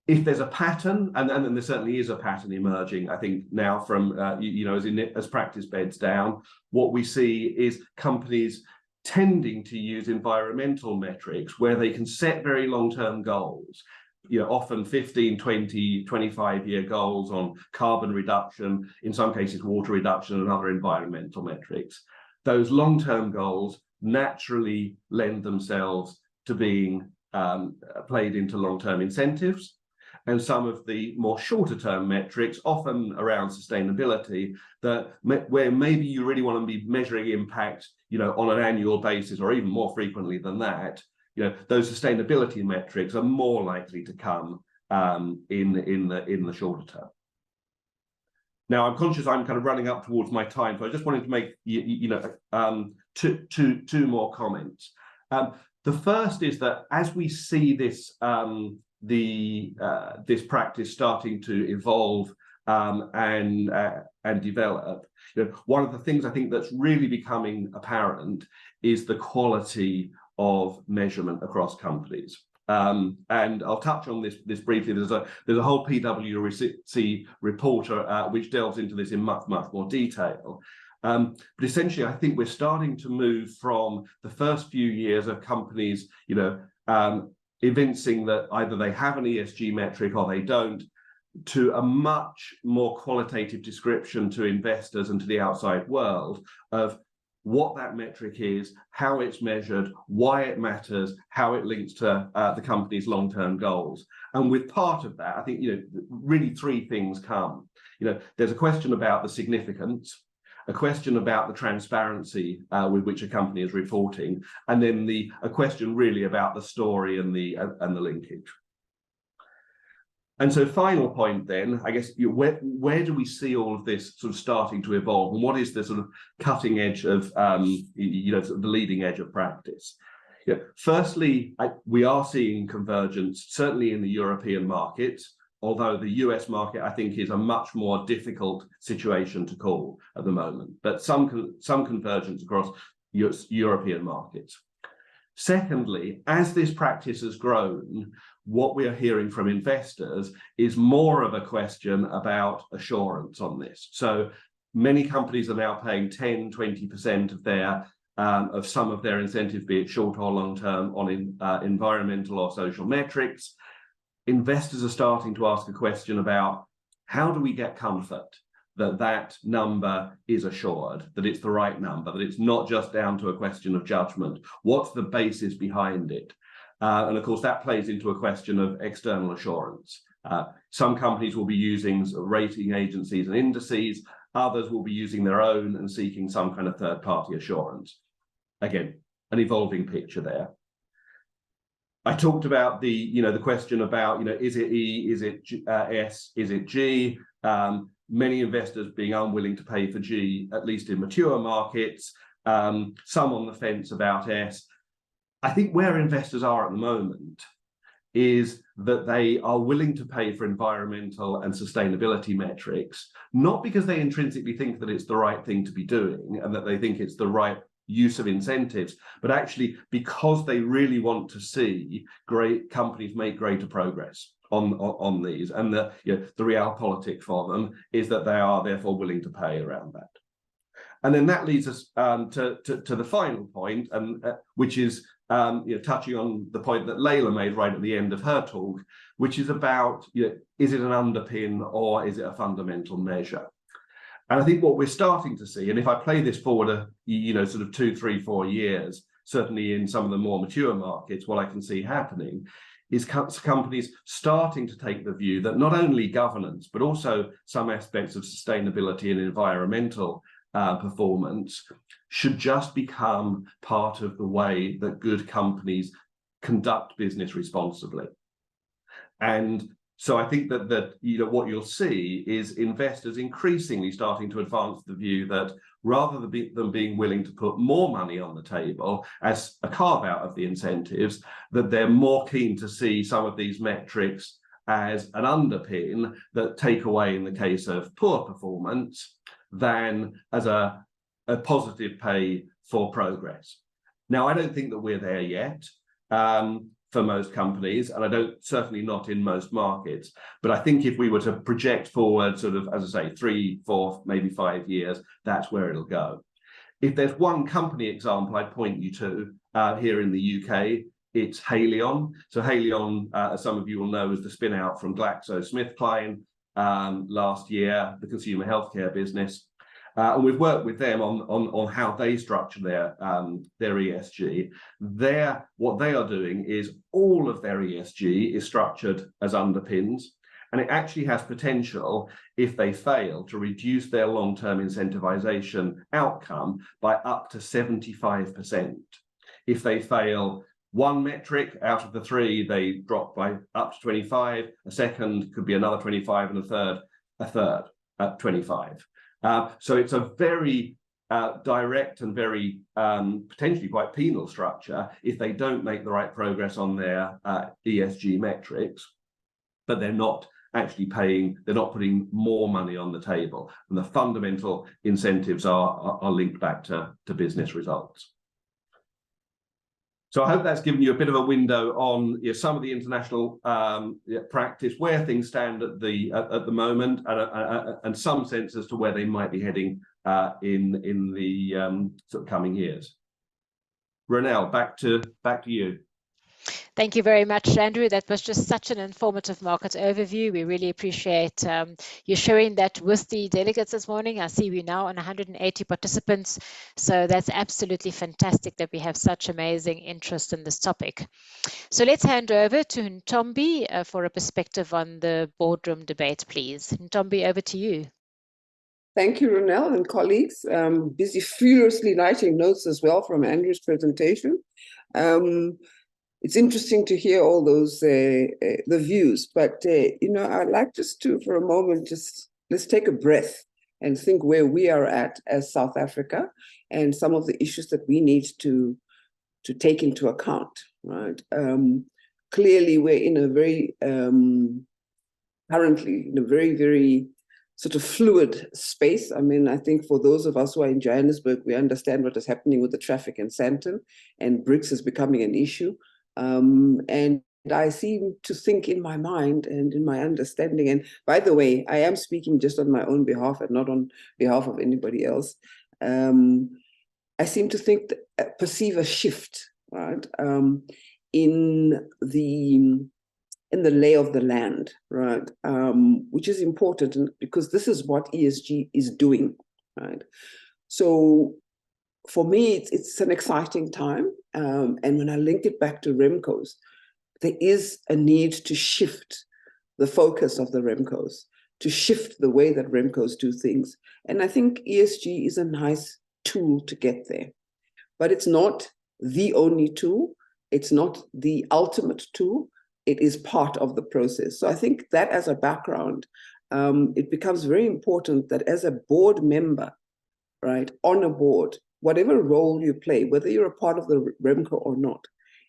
If there's a pattern, and there certainly is a pattern emerging, I think now from as practice beds down, what we see is companies tending to use environmental metrics where they can set very long-term goals, often 15, 20, 25-year goals on carbon reduction, in some cases water reduction and other environmental metrics. Those long-term goals naturally lend themselves to being played into long-term incentives. And some of the more shorter-term metrics, often around sustainability, where maybe you really want to be measuring impact, on an annual basis, or even more frequently than that, those sustainability metrics are more likely to come in the shorter term. Now, I'm conscious I'm kind of running up towards my time, so I just wanted to make two more comments. The first is that as we see this this practice starting to evolve and develop, one of the things I think that's really becoming apparent is the quality of measurement across companies. And I'll touch on this briefly. There's a whole PwC report which delves into this in much more detail. But essentially, I think we're starting to move from the first few years of companies, evincing that either they have an ESG metric or they don't, to a much more qualitative description to investors and to the outside world of what that metric is, how it's measured, why it matters, how it links to the company's long-term goals. And with part of that, I think, really three things come. There's a question about the significance, a question about the transparency with which a company is reporting, and then a question really about the story and the linkage. And so final point then, I guess, where do we see all of this sort of starting to evolve, and what is the sort of cutting edge of, sort of the leading edge of practice? Firstly, we are seeing convergence, certainly in the European market, although the US market, I think, is a much more difficult situation to call at the moment, but some convergence across European markets. Secondly, as this practice has grown, what we are hearing from investors is more of a question about assurance on this. So many companies are now paying 10, 20% of some of their incentives, be it short or long term, on environmental or social metrics. Investors are starting to ask a question about, how do we get comfort that that number is assured, that it's the right number, that it's not just down to a question of judgment? What's the basis behind it? And of course, that plays into a question of external assurance. Some companies will be using rating agencies and indices, others will be using their own and seeking some kind of third-party assurance. Again, an evolving picture there. I talked about the question about, is it E, is it S, is it G? Many investors being unwilling to pay for G, at least in mature markets, some on the fence about S. I think where investors are at the moment is that they are willing to pay for environmental and sustainability metrics, not because they intrinsically think that it's the right thing to be doing and that they think it's the right use of incentives, but actually because they really want to see great companies make greater progress on these. And the realpolitik for them is that they are therefore willing to pay around that. And then that leads us to the final point, and which is touching on the point that Layla made right at the end of her talk, which is about, is it an underpin or is it a fundamental measure? And I think what we're starting to see, and if I play this forward, sort of 2, 3, 4 years, certainly in some of the more mature markets, what I can see happening is companies starting to take the view that not only governance, but also some aspects of sustainability and environmental performance should just become part of the way that good companies conduct business responsibly. And so I think that what you'll see is investors increasingly starting to advance the view that rather than being willing to put more money on the table as a carve-out of the incentives, that they're more keen to see some of these metrics as an underpin that take away in the case of poor performance than as a positive pay for progress. Now, I don't think that we're there yet for most companies, and certainly not in most markets. But I think if we were to project forward sort of, as I say, 3, 4, maybe 5 years, that's where it'll go. If there's one company example I'd point you to here in the UK, it's Haleon. So Haleon, as some of you will know, is the spin out from GlaxoSmithKline last year, the consumer healthcare business. And we've worked with them on how they structure their ESG. What they are doing is all of their ESG is structured as underpins, and it actually has potential, if they fail, to reduce their long-term incentivization outcome by up to 75%. If they fail one metric out of the 3, they drop by up to 25. A second could be another 25, and a third 25. So it's a very direct and very potentially quite penal structure if they don't make the right progress on their ESG metrics, but they're not actually paying, they're not putting more money on the table. And the fundamental incentives are linked back to business results. So I hope that's given you a bit of a window on some of the international practice, where things stand at the moment, and some sense as to where they might be heading in the sort of coming years. Ronelle, back to you. Thank you very much, Andrew. That was just such an informative market overview. We really appreciate you sharing that with the delegates this morning. I see we're now on 180 participants, so that's absolutely fantastic that we have such amazing interest in this topic. So let's hand over to Ntombi for a perspective on the boardroom debate, please. Ntombi, over to you. Thank you, Ronelle and colleagues. Busy furiously writing notes as well from Andrew's presentation. It's interesting to hear all those the views, but I'd like just to, for a moment, let's take a breath and think where we are at as South Africa and some of the issues that we need to take into account. Right? Clearly, we're in a very currently in a very sort of fluid space. I mean, I think for those of us who are in Johannesburg, we understand what is happening with the traffic in Sandton, and BRICS is becoming an issue. And I seem to think in my mind and in my understanding, and by the way, I am speaking just on my own behalf and not on behalf of anybody else. I seem to think perceive a shift, right, in the lay of the land, right, which is important because this is what ESG is doing, right? So for me, it's an exciting time. And when I link it back to REMCOs, there is a need to shift the focus of the REMCOs, to shift the way that REMCOs do things. And I think ESG is a nice tool to get there. But it's not the only tool. It's not the ultimate tool. It is part of the process. So I think that as a background, it becomes very important that as a board member, right, on a board, whatever role you play, whether you're a part of the REMCO or not,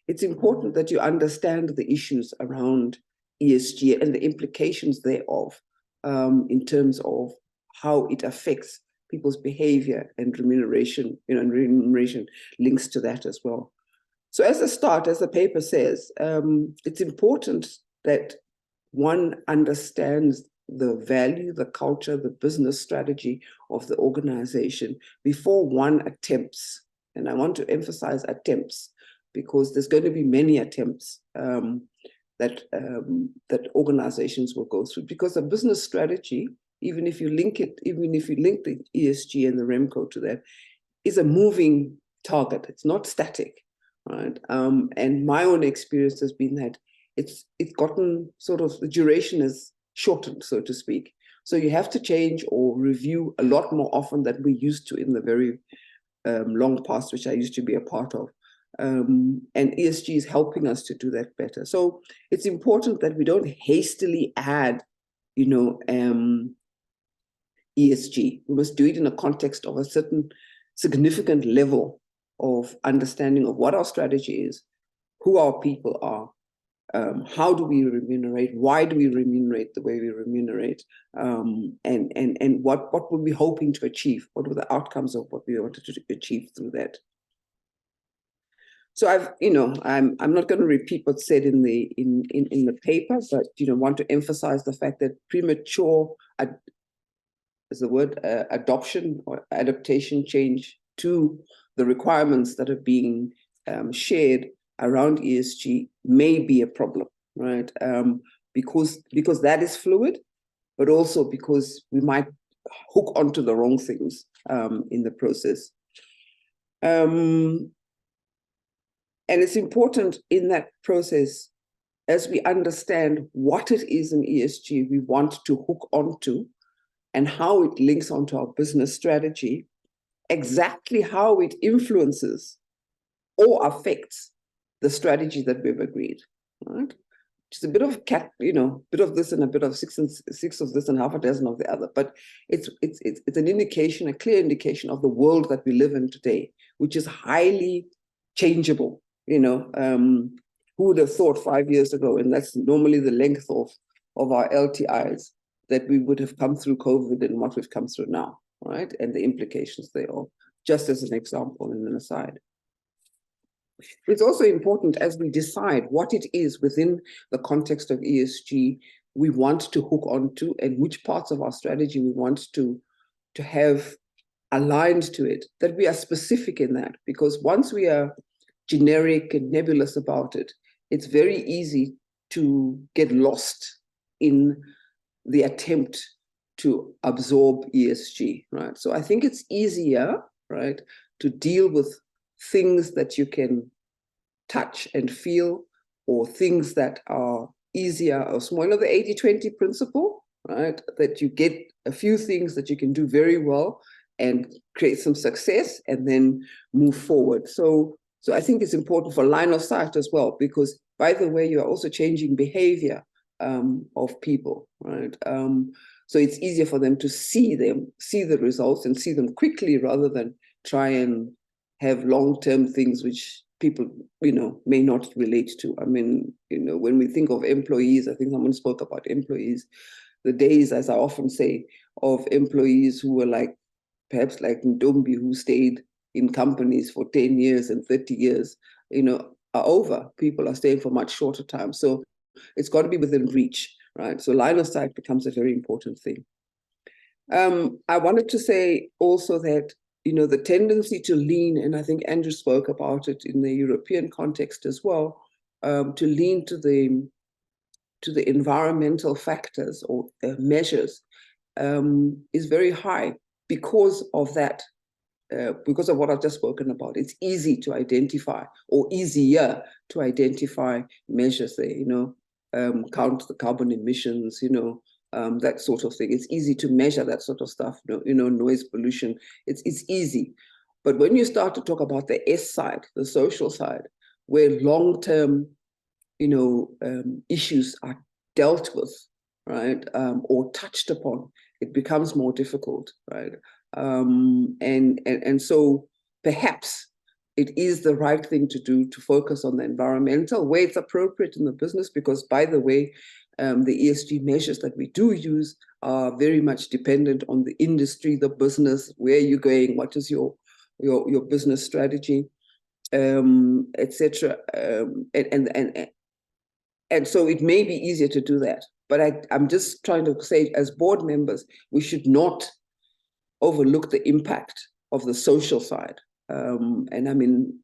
it's important that you understand the issues around ESG and the implications thereof in terms of how it affects people's behavior and remuneration, and remuneration links to that as well. So as a start, as the paper says, it's important that one understands the value, the culture, the business strategy of the organization before one attempts. And I want to emphasize attempts, because there's going to be many attempts that organizations will go through. Because a business strategy, even if you link the ESG and the REMCO to that, is a moving target. It's not static, right? And my own experience has been that it's gotten sort of, the duration is shortened, so to speak. So you have to change or review a lot more often than we used to in the very long past, which I used to be a part of. And ESG is helping us to do that better. So it's important that we don't hastily add, ESG. We must do it in a context of a certain significant level of understanding of what our strategy is, who our people are, how do we remunerate, why do we remunerate the way we remunerate, and what were we hoping to achieve, what were the outcomes of what we wanted to achieve through that. So I'm not going to repeat what's said in the paper, but want to emphasize the fact that premature adoption or adaptation change to the requirements that are being shared around ESG may be a problem, right? Because that is fluid, but also because we might hook onto the wrong things in the process. And it's important in that process, as we understand what it is in ESG we want to hook onto and how it links onto our business strategy, exactly how it influences or affects the strategy that we've agreed, right? just a bit of bit of this and a bit of six of this and half a dozen of the other. But it's an indication, a clear indication of the world that we live in today, which is highly changeable. Who would have thought 5 years ago, and that's normally the length of our LTIs, that we would have come through COVID and what we've come through now, right? And the implications thereof, just as an example and an aside. It's also important as we decide what it is within the context of ESG we want to hook onto and which parts of our strategy we want to have aligned to it, that we are specific in that. Because once we are generic and nebulous about it, it's very easy to get lost in the attempt to absorb ESG, right? So I think it's easier, right, to deal with things that you can touch and feel, or things that are easier or smaller, the 80-20 principle, right? That you get a few things that you can do very well and create some success and then move forward. So I think it's important for line of sight as well, because by the way, you are also changing behavior of people, right? So it's easier for them to see the results and see them quickly rather than try and have long-term things which people, may not relate to. I mean, when we think of employees, I think someone spoke about employees, the days, as I often say, of employees who were perhaps like Ndombi, who stayed in companies for 10 years and 30 years, are over. People are staying for much shorter time. So it's got to be within reach, right? So line of sight becomes a very important thing. I wanted to say also that, the tendency to lean, and I think Andrew spoke about it in the European context as well, to lean to the environmental factors or measures is very high because of that. Because of what I've just spoken about. It's easy to identify, or easier to identify measures there, count the carbon emissions, that sort of thing. It's easy to measure that sort of stuff, noise pollution. It's easy. But when you start to talk about the S side, the social side, where long-term, issues are dealt with, right, or touched upon, it becomes more difficult, right? And so perhaps it is the right thing to do to focus on the environmental where it's appropriate in the business, because by the way, the ESG measures that we do use are very much dependent on the industry, the business, where you're going, what is your business strategy, etc. And so it may be easier to do that. But I'm just trying to say, as board members, we should not overlook the impact of the social side. And I mean,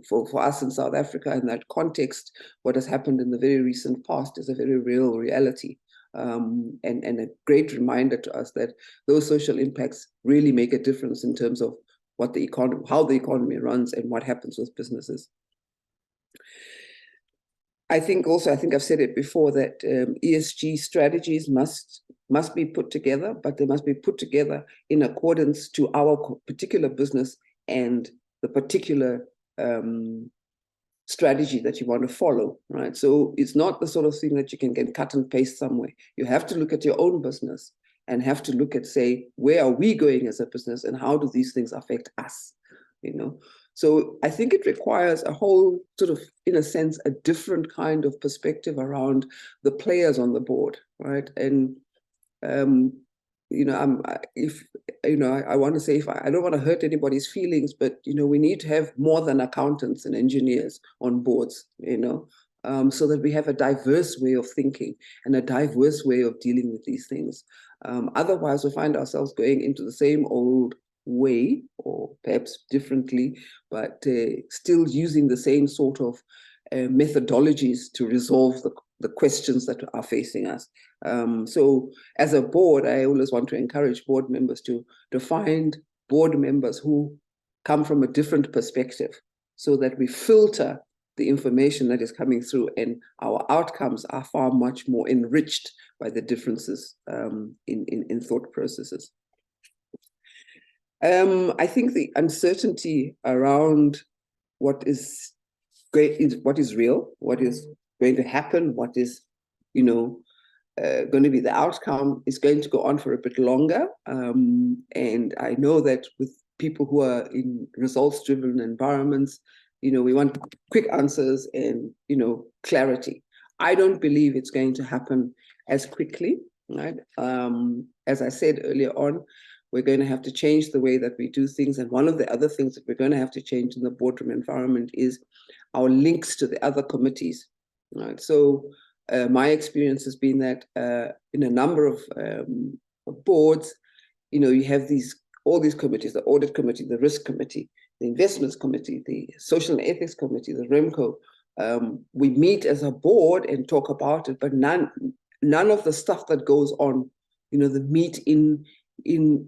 for us in South Africa, in that context, what has happened in the very recent past is a very real reality. And a great reminder to us that those social impacts really make a difference in terms of what the economy, how the economy runs and what happens with businesses. I think I've said it before, that ESG strategies must be put together, but they must be put together in accordance to our particular business and the particular strategy that you want to follow, right? So it's not the sort of thing that you can get cut and paste somewhere. You have to look at your own business and have to look at, say, where are we going as a business and how do these things affect us, So I think it requires a whole sort of, in a sense, a different kind of perspective around the players on the board, right? And I want to say, I don't want to hurt anybody's feelings, but we need to have more than accountants and engineers on boards, so that we have a diverse way of thinking and a diverse way of dealing with these things. Otherwise, we find ourselves going into the same old way, or perhaps differently, but still using the same sort of methodologies to resolve the questions that are facing us. So as a board, I always want to encourage board members to find board members who come from a different perspective, so that we filter the information that is coming through and our outcomes are far much more enriched by the differences in thought processes. I think the uncertainty around what is great is what is real, what is going to happen, what is, going to be the outcome, is going to go on for a bit longer. And I know that with people who are in results-driven environments, we want quick answers and, clarity. I don't believe it's going to happen as quickly, right? As I said earlier on, we're going to have to change the way that we do things. And one of the other things that we're going to have to change in the boardroom environment is our links to the other committees, right? So my experience has been that in a number of boards, you have all these committees, the audit committee, the risk committee, the investments committee, the social and ethics committee, the REMCO. We meet as a board and talk about it, but none of the stuff that goes on, the meat in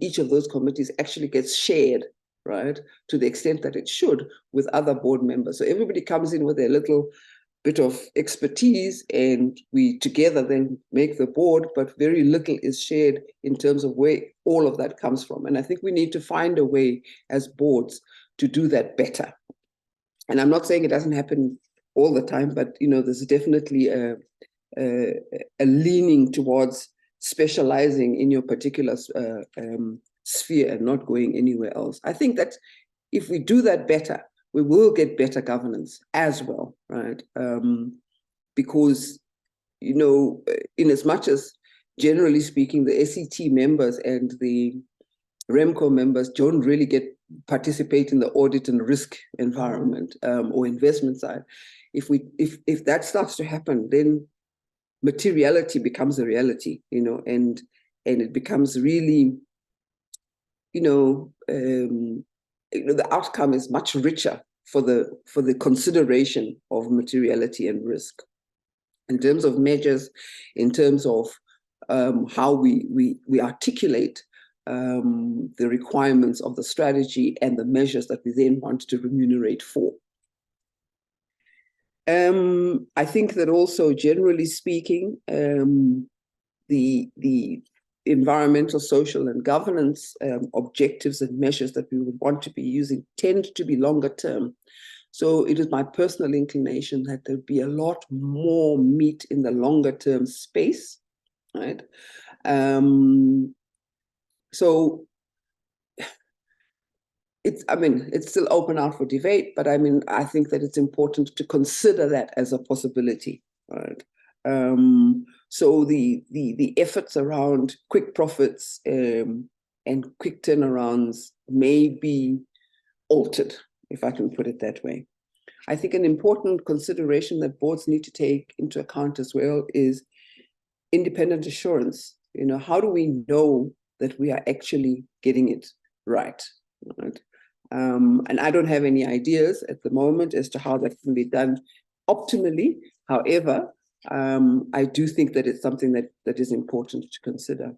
each of those committees actually gets shared, right, to the extent that it should with other board members. So everybody comes in with their little bit of expertise, and we together then make the board, but very little is shared in terms of where all of that comes from. And I think we need to find a way as boards to do that better. And I'm not saying it doesn't happen all the time, but there's definitely a leaning towards specializing in your particular sphere and not going anywhere else. I think that if we do that better, we will get better governance as well, right? Because, in as much as, generally speaking, the SET members and the REMCO members don't really participate in the audit and risk environment or investment side. If that starts to happen, then materiality becomes a reality, and it becomes really, the outcome is much richer for the consideration of materiality and risk in terms of measures, in terms of how we articulate the requirements of the strategy and the measures that we then want to remunerate for. I think that also, generally speaking, the environmental, social, and governance objectives and measures that we would want to be using tend to be longer term. So it is my personal inclination that there'd be a lot more meat in the longer term space, right? So it's still open out for debate, but I think that it's important to consider that as a possibility, right? So the efforts around quick profits and quick turnarounds may be altered, if I can put it that way. I think an important consideration that boards need to take into account as well is independent assurance. How do we know that we are actually getting it right? Right? And I don't have any ideas at the moment as to how that can be done optimally. However, I do think that it's something that is important to consider.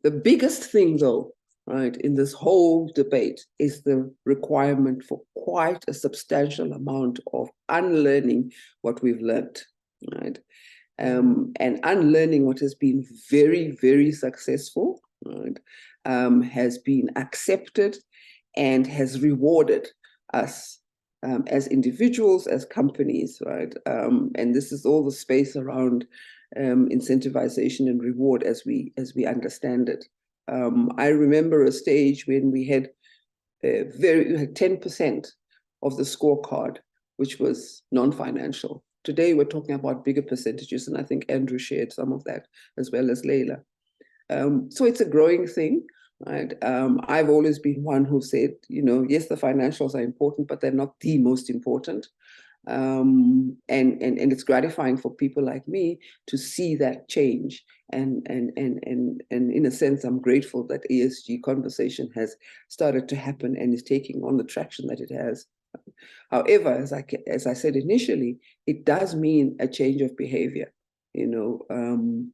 The biggest thing, though, right, in this whole debate is the requirement for quite a substantial amount of unlearning what we've learned, right? And unlearning what has been very, very successful, right, has been accepted and has rewarded us as individuals, as companies, right? And this is all the space around incentivization and reward as we understand it. I remember a stage when we had 10% of the scorecard, which was non-financial. Today, we're talking about bigger percentages, and I think Andrew shared some of that, as well as Leila. So it's a growing thing, right? I've always been one who said, yes, the financials are important, but they're not the most important. And it's gratifying for people like me to see that change. And in a sense, I'm grateful that ESG conversation has started to happen and is taking on the traction that it has. However, as I said initially, it does mean a change of behavior, and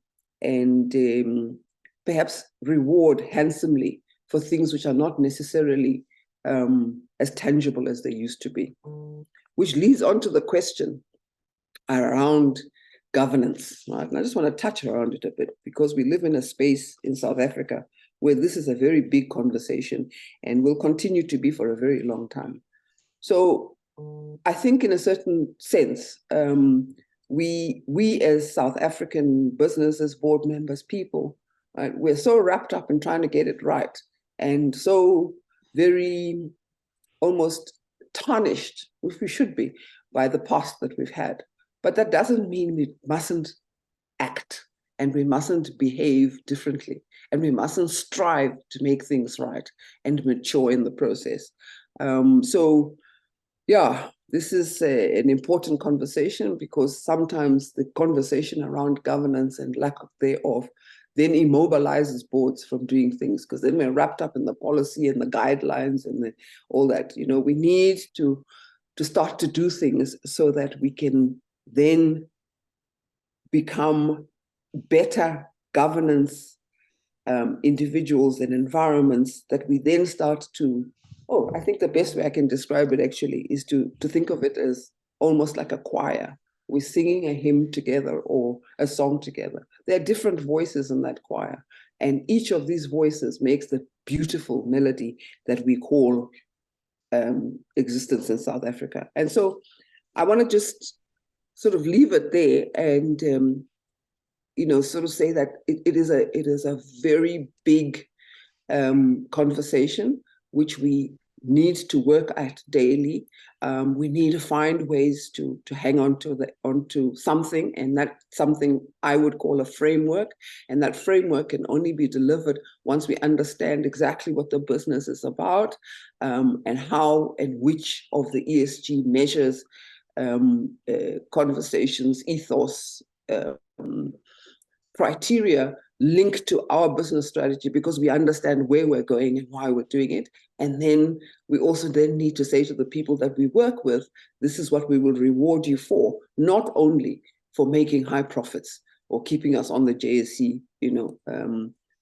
perhaps reward handsomely for things which are not necessarily as tangible as they used to be. Which leads on to the question around governance, right? And I just want to touch around it a bit because we live in a space in South Africa where this is a very big conversation and will continue to be for a very long time. So I think in a certain sense, we as South African businesses, board members, people, right, we're so wrapped up in trying to get it right and so very almost tarnished, which we should be, by the past that we've had. But that doesn't mean we mustn't act and we mustn't behave differently and we mustn't strive to make things right and mature in the process. So yeah, this is an important conversation because sometimes the conversation around governance and lack of thereof then immobilizes boards from doing things because then we're wrapped up in the policy and the guidelines and all that. You know, we need to start to do things so that we can then become better governance individuals and environments that we then start to, I think the best way I can describe it actually is to think of it as almost like a choir. We're singing a hymn together or a song together. There are different voices in that choir, and each of these voices makes the beautiful melody that we call existence in South Africa. And so I want to just sort of leave it there and sort of say that it is a very big conversation which we need to work at daily. We need to find ways to hang on to something, and that something I would call a framework. And that framework can only be delivered once we understand exactly what the business is about, and how and which of the ESG measures, conversations, ethos, criteria linked to our business strategy, because we understand where we're going and why we're doing it. And then we also then need to say to the people that we work with, this is what we will reward you for, not only for making high profits or keeping us on the JSE.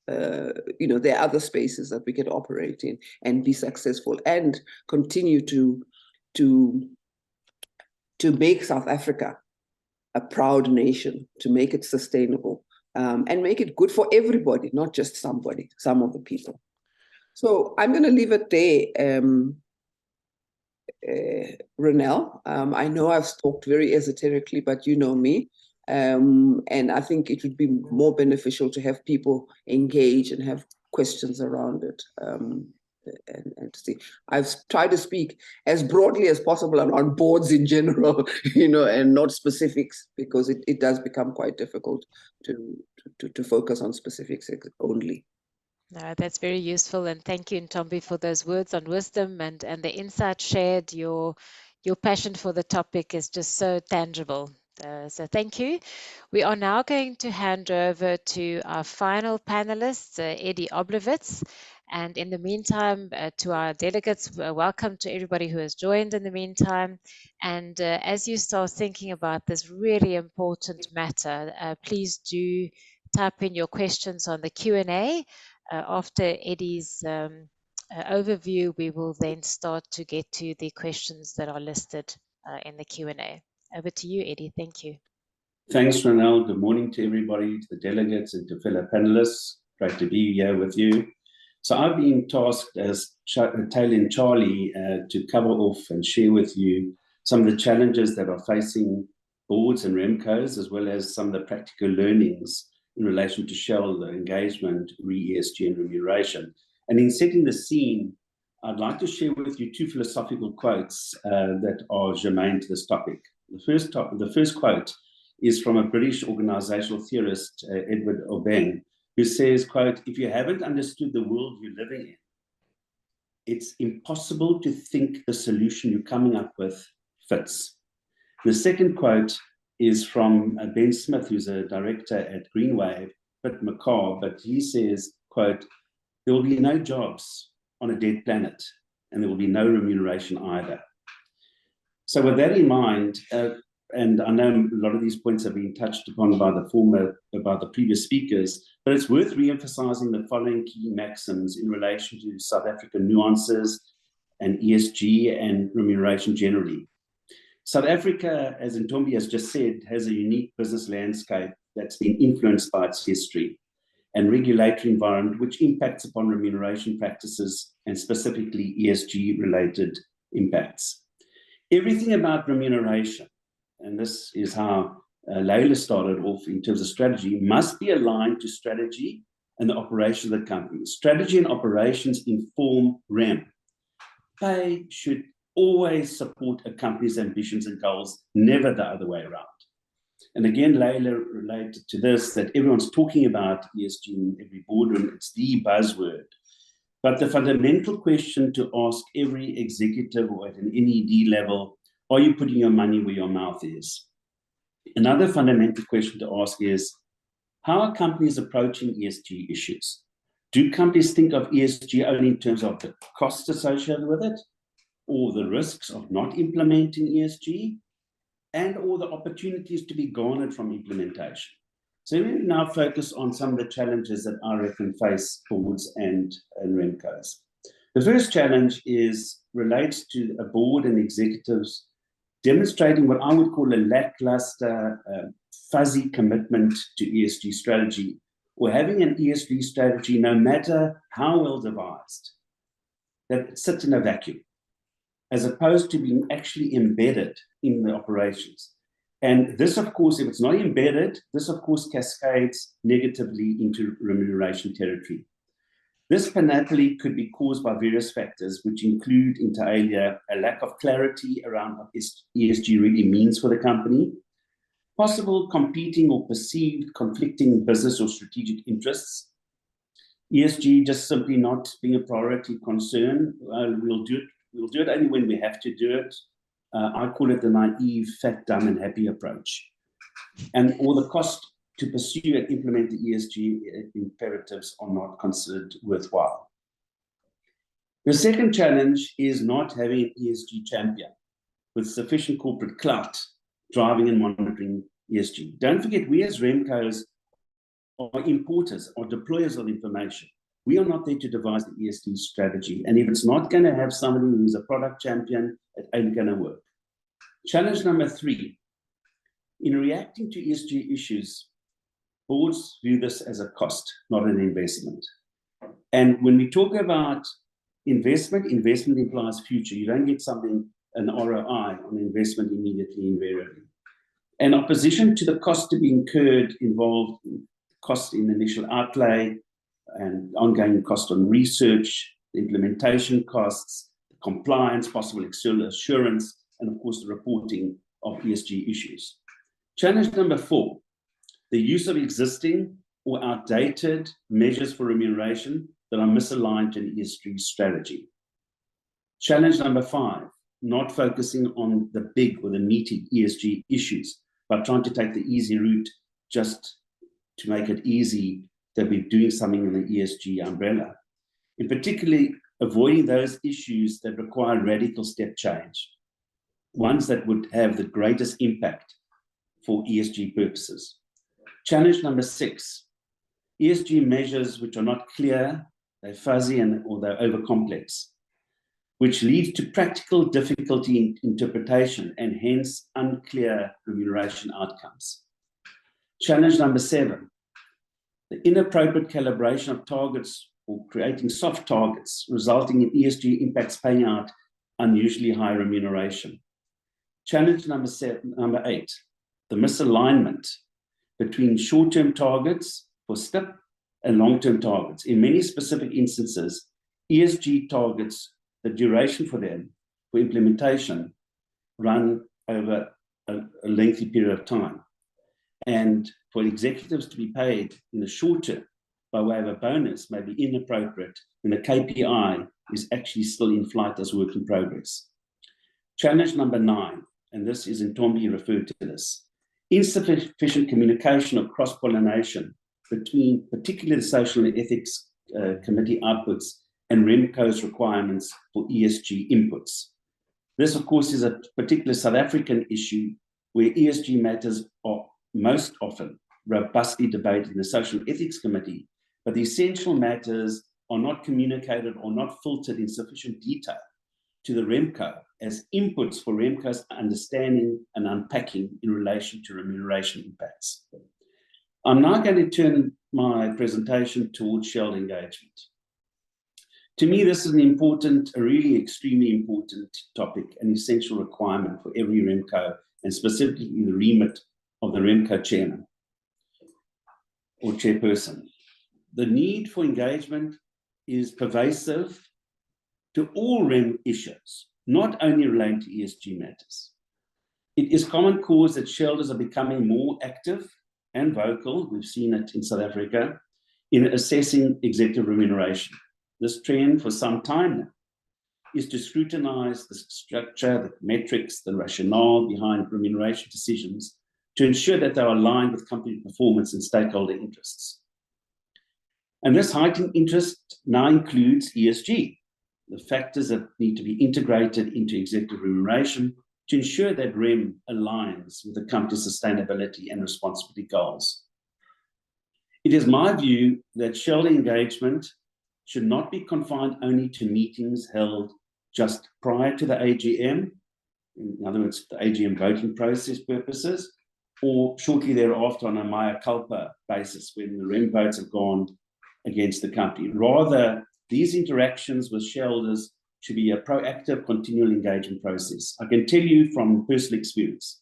There are other spaces that we can operate in and be successful and continue to make South Africa a proud nation, to make it sustainable. And make it good for everybody, not just some of the people. So I'm going to leave it there, Ronelle. I know I've talked very esoterically, but you know me. And I think it would be more beneficial to have people engage and have questions around it. And to see, I've tried to speak as broadly as possible around boards in general, and not specifics, because it does become quite difficult to focus on specifics only. No, that's very useful, and thank you, Ntombi, for those words on wisdom and the insight shared. Your passion for the topic is just so tangible. So thank you. We are now going to hand over to our final panelists, Eddie Oblowitz. And in the meantime, to our delegates, welcome to everybody who has joined in the meantime. And as you start thinking about this really important matter, please do type in your questions on the Q&A. After Eddie's overview, we will then start to get to the questions that are listed in the Q&A. Over to you, Eddie. Thank you. Thanks, Ronelle. Good morning to everybody, to the delegates and to fellow panelists. Great to be here with you. So I've been tasked as Tailing Charlie to cover off and share with you some of the challenges that are facing boards and REMCOs, as well as some of the practical learnings in relation to shareholder engagement, ESG and remuneration. And in setting the scene, I'd like to share with you two philosophical quotes that are germane to this topic. The first quote is from a British organizational theorist, Edward Obeng, who says, quote, "If you haven't understood the world you're living in, it's impossible to think the solution you're coming up with fits." The second quote is from Ben Smith, who's a director at Greenwave, a bit macabre, but he says, quote, "There will be no jobs on a dead planet, and there will be no remuneration either." So with that in mind, and I know a lot of these points have been touched upon by the previous speakers, but it's worth re-emphasizing the following key maxims in relation to South African nuances and ESG and remuneration generally. South Africa, as Ntombi has just said, has a unique business landscape that's been influenced by its history and regulatory environment, which impacts upon remuneration practices and specifically ESG-related impacts. Everything about remuneration, and this is how Layla started off in terms of strategy, must be aligned to strategy and the operation of the company. Strategy and operations inform REM. Pay should always support a company's ambitions and goals, never the other way around. And again, Layla related to this, that everyone's talking about ESG in every boardroom. It's the buzzword. But the fundamental question to ask every executive or at an NED level, are you putting your money where your mouth is? Another fundamental question to ask is, how are companies approaching ESG issues? Do companies think of ESG only in terms of the costs associated with it, or the risks of not implementing ESG, and or the opportunities to be garnered from implementation? So we now focus on some of the challenges that I reckon face boards and REMCOs. The first challenge relates to a board and executives demonstrating what I would call a lackluster, fuzzy commitment to ESG strategy, or having an ESG strategy, no matter how well devised, that it sits in a vacuum, as opposed to being actually embedded in the operations. And this, of course, if it's not embedded, this, of course, cascades negatively into remuneration territory. This panoply could be caused by various factors, which include, inter alia, a lack of clarity around what ESG really means for the company, possible competing or perceived conflicting business or strategic interests, ESG just simply not being a priority concern. We'll do it only when we have to do it. I call it the naive, fat, dumb, and happy approach. And all the cost to pursue and implement the ESG imperatives are not considered worthwhile. The second challenge is not having an ESG champion with sufficient corporate clout driving and monitoring ESG. Don't forget, we as REMCOs are importers or deployers of information. We are not there to devise the ESG strategy. And if it's not going to have somebody who's a product champion, it ain't going to work. Challenge number 3, in reacting to ESG issues, boards view this as a cost, not an investment. And when we talk about investment implies future. You don't get something, an ROI on investment immediately, invariably. And opposition to the cost to be incurred involved cost in initial outlay and ongoing cost on research, the implementation costs, the compliance, possible external assurance, and of course the reporting of ESG issues. Challenge number 4, the use of existing or outdated measures for remuneration that are misaligned to an ESG strategy. Challenge number 5, not focusing on the big or the meaty ESG issues, but trying to take the easy route just to make it easy that we're doing something in the ESG umbrella. In particularly, avoiding those issues that require radical step change, ones that would have the greatest impact for ESG purposes. Challenge number 6, ESG measures which are not clear, they're fuzzy or they're over complex, which leads to practical difficulty in interpretation and hence unclear remuneration outcomes. Challenge number 7, the inappropriate calibration of targets or creating soft targets, resulting in ESG impacts paying out unusually high remuneration. Challenge number 8, the misalignment between short-term targets for STIP and long-term targets. In many specific instances, ESG targets, the duration for them, for implementation, run over a lengthy period of time. And for executives to be paid in the short term by way of a bonus may be inappropriate when the KPI is actually still in flight as work in progress. Challenge number 9, and this is in Tombi referred to this, insufficient communication or cross-pollination between particularly the Social and Ethics Committee outputs and REMCO's requirements for ESG inputs. This, of course, is a particular South African issue where ESG matters are most often robustly debated in the Social and Ethics Committee, but the essential matters are not communicated or not filtered in sufficient detail to the REMCO as inputs for REMCO's understanding and unpacking in relation to remuneration impacts. I'm now going to turn my presentation towards shareholder engagement. To me, this is a really extremely important topic, an essential requirement for every REMCO, and specifically the remit of the REMCO chairman or chairperson. The need for engagement is pervasive to all REM issues, not only relating to ESG matters. It is common cause that shareholders are becoming more active and vocal, we've seen it in South Africa, in assessing executive remuneration. This trend for some time now is to scrutinize the structure, the metrics, the rationale behind remuneration decisions to ensure that they are aligned with company performance and stakeholder interests. And this heightened interest now includes ESG, the factors that need to be integrated into executive remuneration to ensure that REM aligns with the company's sustainability and responsibility goals. It is my view that shareholder engagement should not be confined only to meetings held just prior to the AGM, in other words, the AGM voting process purposes, or shortly thereafter on a mea culpa basis when the REM votes have gone against the company. Rather, these interactions with shareholders should be a proactive, continual engagement process. I can tell you from personal experience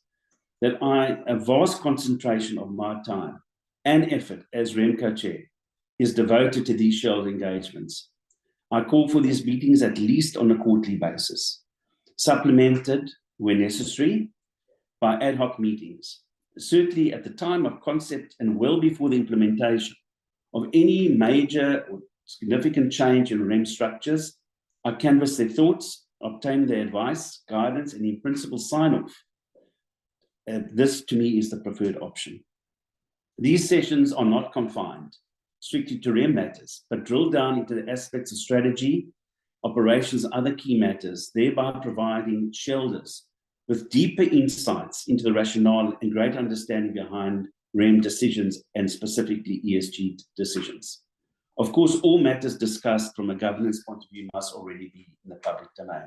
that a vast concentration of my time and effort as REMCO chair is devoted to these shareholder engagements. I call for these meetings at least on a quarterly basis, supplemented where necessary by ad hoc meetings. Certainly at the time of concept and well before the implementation of any major or significant change in REM structures, I canvass their thoughts, obtain their advice, guidance, and in principle sign-off. This to me is the preferred option. These sessions are not confined strictly to REM matters, but drill down into the aspects of strategy, operations, and other key matters, thereby providing shareholders with deeper insights into the rationale and greater understanding behind REM decisions and specifically ESG decisions. Of course, all matters discussed from a governance point of view must already be in the public domain.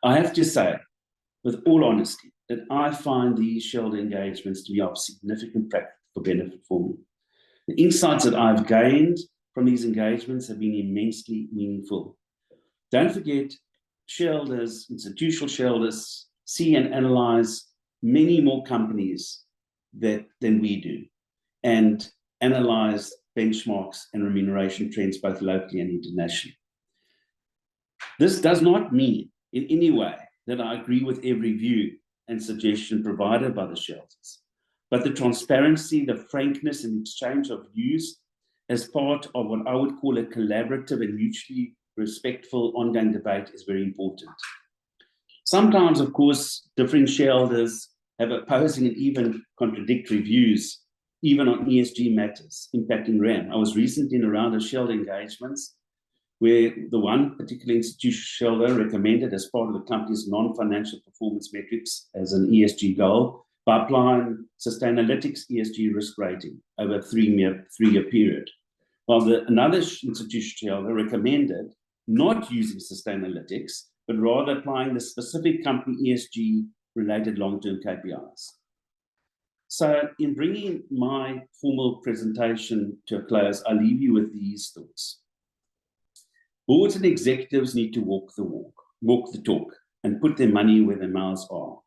I have to say, with all honesty, that I find these shareholder engagements to be of significant practical benefit for me. The insights that I've gained from these engagements have been immensely meaningful. Don't forget, shareholders, institutional shareholders, see and analyze many more companies than we do, and analyze benchmarks and remuneration trends both locally and internationally. This does not mean in any way that I agree with every view and suggestion provided by the shareholders, but the transparency, the frankness and exchange of views as part of what I would call a collaborative and mutually respectful ongoing debate is very important. Sometimes, of course, different shareholders have opposing and even contradictory views, even on ESG matters impacting REM. I was recently in a round of shareholder engagements where the one particular institutional shareholder recommended as part of the company's non-financial performance metrics as an ESG goal by applying Sustainalytics ESG risk rating over a three-year period. While another institutional shareholder recommended not using Sustainalytics, but rather applying the specific company ESG-related long-term KPIs. So in bringing my formal presentation to a close, I leave you with these thoughts. Boards and executives need to walk the talk, and put their money where their mouths are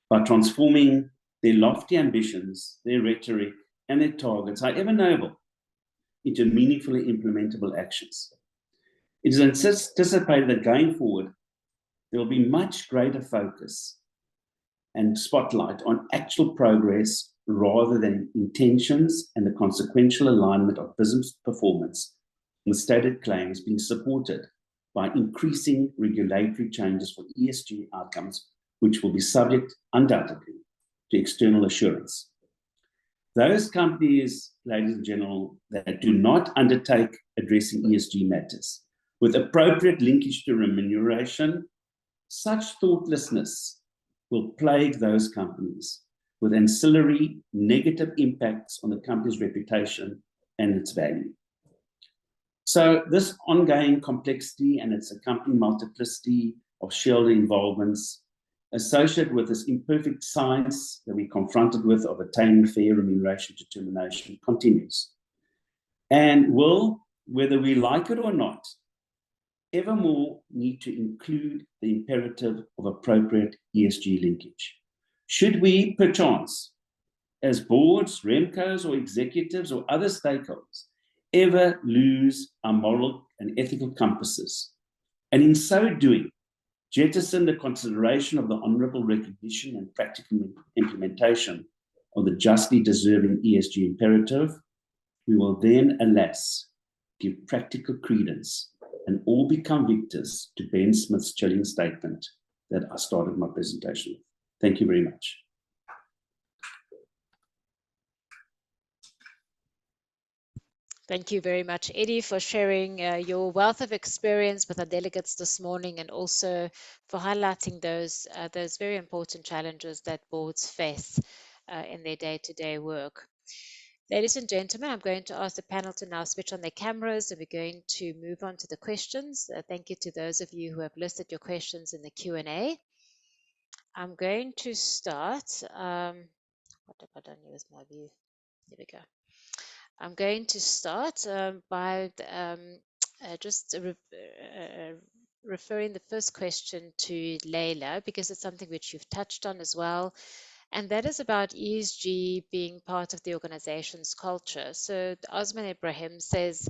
by transforming their lofty ambitions, their rhetoric, and their targets, however noble, into meaningfully implementable actions. It is anticipated that going forward, there will be much greater focus and spotlight on actual progress rather than intentions and the consequential alignment of business performance with stated claims being supported by increasing regulatory changes for ESG outcomes, which will be subject undoubtedly to external assurance. Those companies, ladies and gentlemen, that do not undertake addressing ESG matters with appropriate linkage to remuneration, such thoughtlessness will plague those companies with ancillary negative impacts on the company's reputation and its value. So this ongoing complexity and its accompanying multiplicity of shareholder involvements associated with this imperfect science that we're confronted with of attaining fair remuneration determination continues, and will, whether we like it or not, evermore need to include the imperative of appropriate ESG linkage. Should we, perchance, as boards, REMCOs, or executives or other stakeholders, ever lose our moral and ethical compasses, and in so doing, jettison the consideration of the honourable recognition and practical implementation of the justly deserving ESG imperative, we will then, alas, give practical credence and all become victors to Ben Smith's chilling statement that I started my presentation with. Thank you very much. Thank you very much, Eddie, for sharing your wealth of experience with our delegates this morning, and also for highlighting those very important challenges that boards face in their day-to-day work. Ladies and gentlemen, I'm going to ask the panel to now switch on their cameras, and we're going to move on to the questions. Thank you to those of you who have listed your questions in the Q&A. I'm going to start. What have I done here with my view? Here we go. I'm going to start by referring the first question to Leila, because it's something which you've touched on as well, and that is about ESG being part of the organization's culture. So Osman Ibrahim says,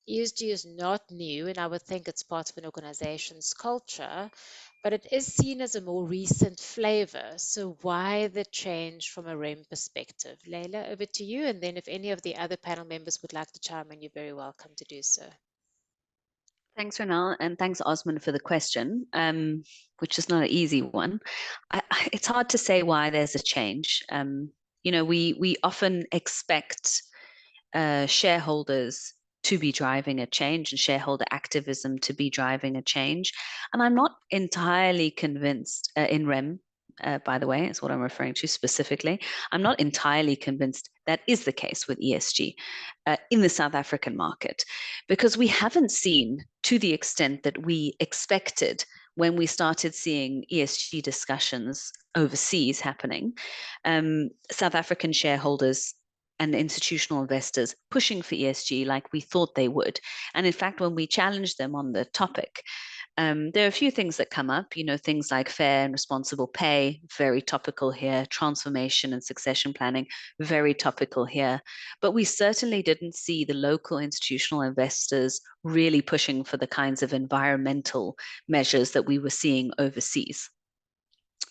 ESG is not new, and I would think it's part of an organization's culture, but it is seen as a more recent flavor. So why the change from a REM perspective? Leila, over to you, and then if any of the other panel members would like to chime in, you're very welcome to do so. Thanks, Ronal, and thanks, Osman, for the question, which is not an easy one. It's hard to say why there's a change. You know, we often expect shareholders to be driving a change and shareholder activism to be driving a change. And I'm not entirely convinced in REM, by the way, is what I'm referring to specifically. I'm not entirely convinced that is the case with ESG in the South African market, because we haven't seen, to the extent that we expected when we started seeing ESG discussions overseas happening, South African shareholders and institutional investors pushing for ESG like we thought they would. And in fact, when we challenged them on the topic, there are a few things that come up, you know, things like fair and responsible pay, very topical here, transformation and succession planning, very topical here. But we certainly didn't see the local institutional investors really pushing for the kinds of environmental measures that we were seeing overseas.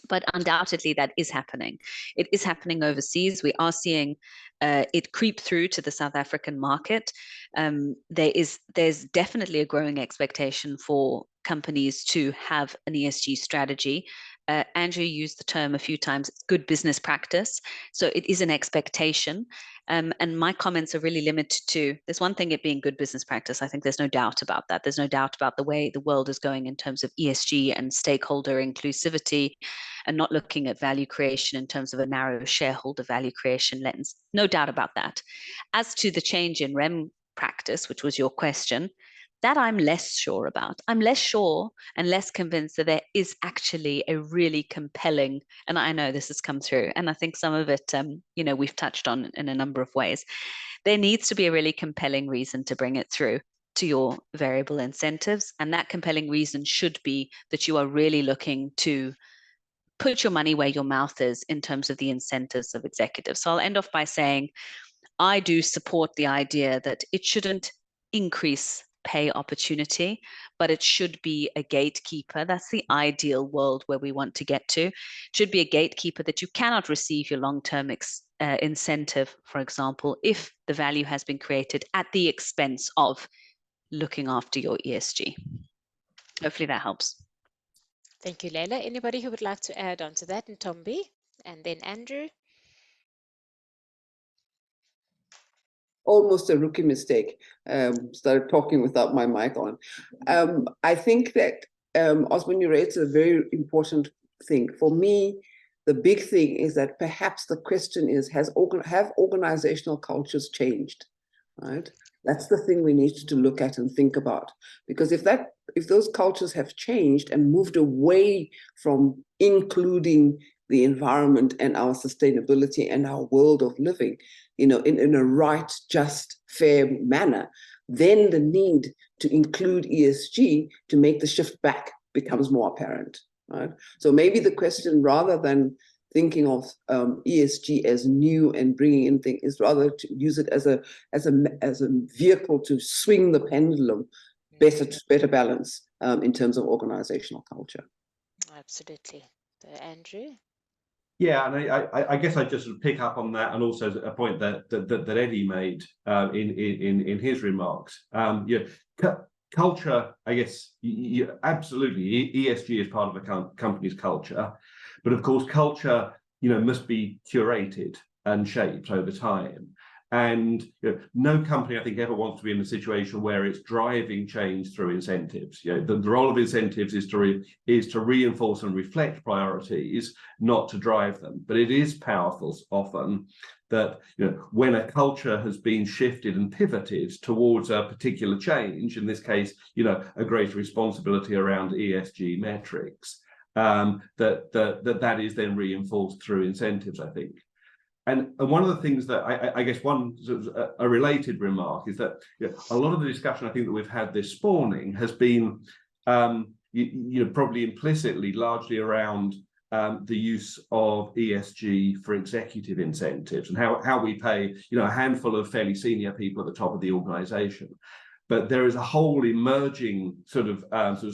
But undoubtedly, that is happening. It is happening overseas. We are seeing it creep through to the South African market. There's definitely a growing expectation for companies to have an ESG strategy. Andrew used the term a few times, good business practice. So it is an expectation. And my comments are really limited to, there's one thing it being good business practice. I think there's no doubt about that. There's no doubt about the way the world is going in terms of ESG and stakeholder inclusivity, and not looking at value creation in terms of a narrow shareholder value creation lens. No doubt about that. As to the change in REM practice, which was your question, that I'm less sure about. I'm less sure and less convinced that there is actually a really compelling, and I know this has come through, and I think some of it, you know, we've touched on in a number of ways. There needs to be a really compelling reason to bring it through to your variable incentives, and that compelling reason should be that you are really looking to put your money where your mouth is in terms of the incentives of executives. So I'll end off by saying, I do support the idea that it shouldn't increase pay opportunity, but it should be a gatekeeper. That's the ideal world where we want to get to. It should be a gatekeeper that you cannot receive your long-term incentive, for example, if the value has been created at the expense of looking after your ESG. Hopefully that helps. Thank you, Leila. Anybody who would like to add on to that? And Tombi, and then Andrew. Almost a rookie mistake. Started talking without my mic on. I think that Osman, you raised a very important thing. For me, the big thing is that perhaps the question is, have organizational cultures changed? Right? That's the thing we need to look at and think about. Because if those cultures have changed and moved away from including the environment and our sustainability and our world of living, you know, in a right, just, fair manner, then the need to include ESG to make the shift back becomes more apparent, right? So maybe the question, rather than thinking of ESG as new and bringing in things, is rather to use it as a vehicle to swing the pendulum better balance in terms of organizational culture. Absolutely. So, Andrew? Yeah, and I guess I just sort of pick up on that, and also a point that Eddie made in his remarks. Culture, I guess, absolutely, ESG is part of a company's culture, but of course, culture, must be curated and shaped over time. And no company, I think, ever wants to be in a situation where it's driving change through incentives. The role of incentives is to reinforce and reflect priorities, not to drive them. But it is powerful often that when a culture has been shifted and pivoted towards a particular change, in this case, a greater responsibility around ESG metrics, that is then reinforced through incentives, I think. And one of the things that I guess one sort of a related remark is that a lot of the discussion I think that we've had this morning has been probably implicitly largely around the use of ESG for executive incentives and how we pay a handful of fairly senior people at the top of the organization. But there is a whole emerging sort of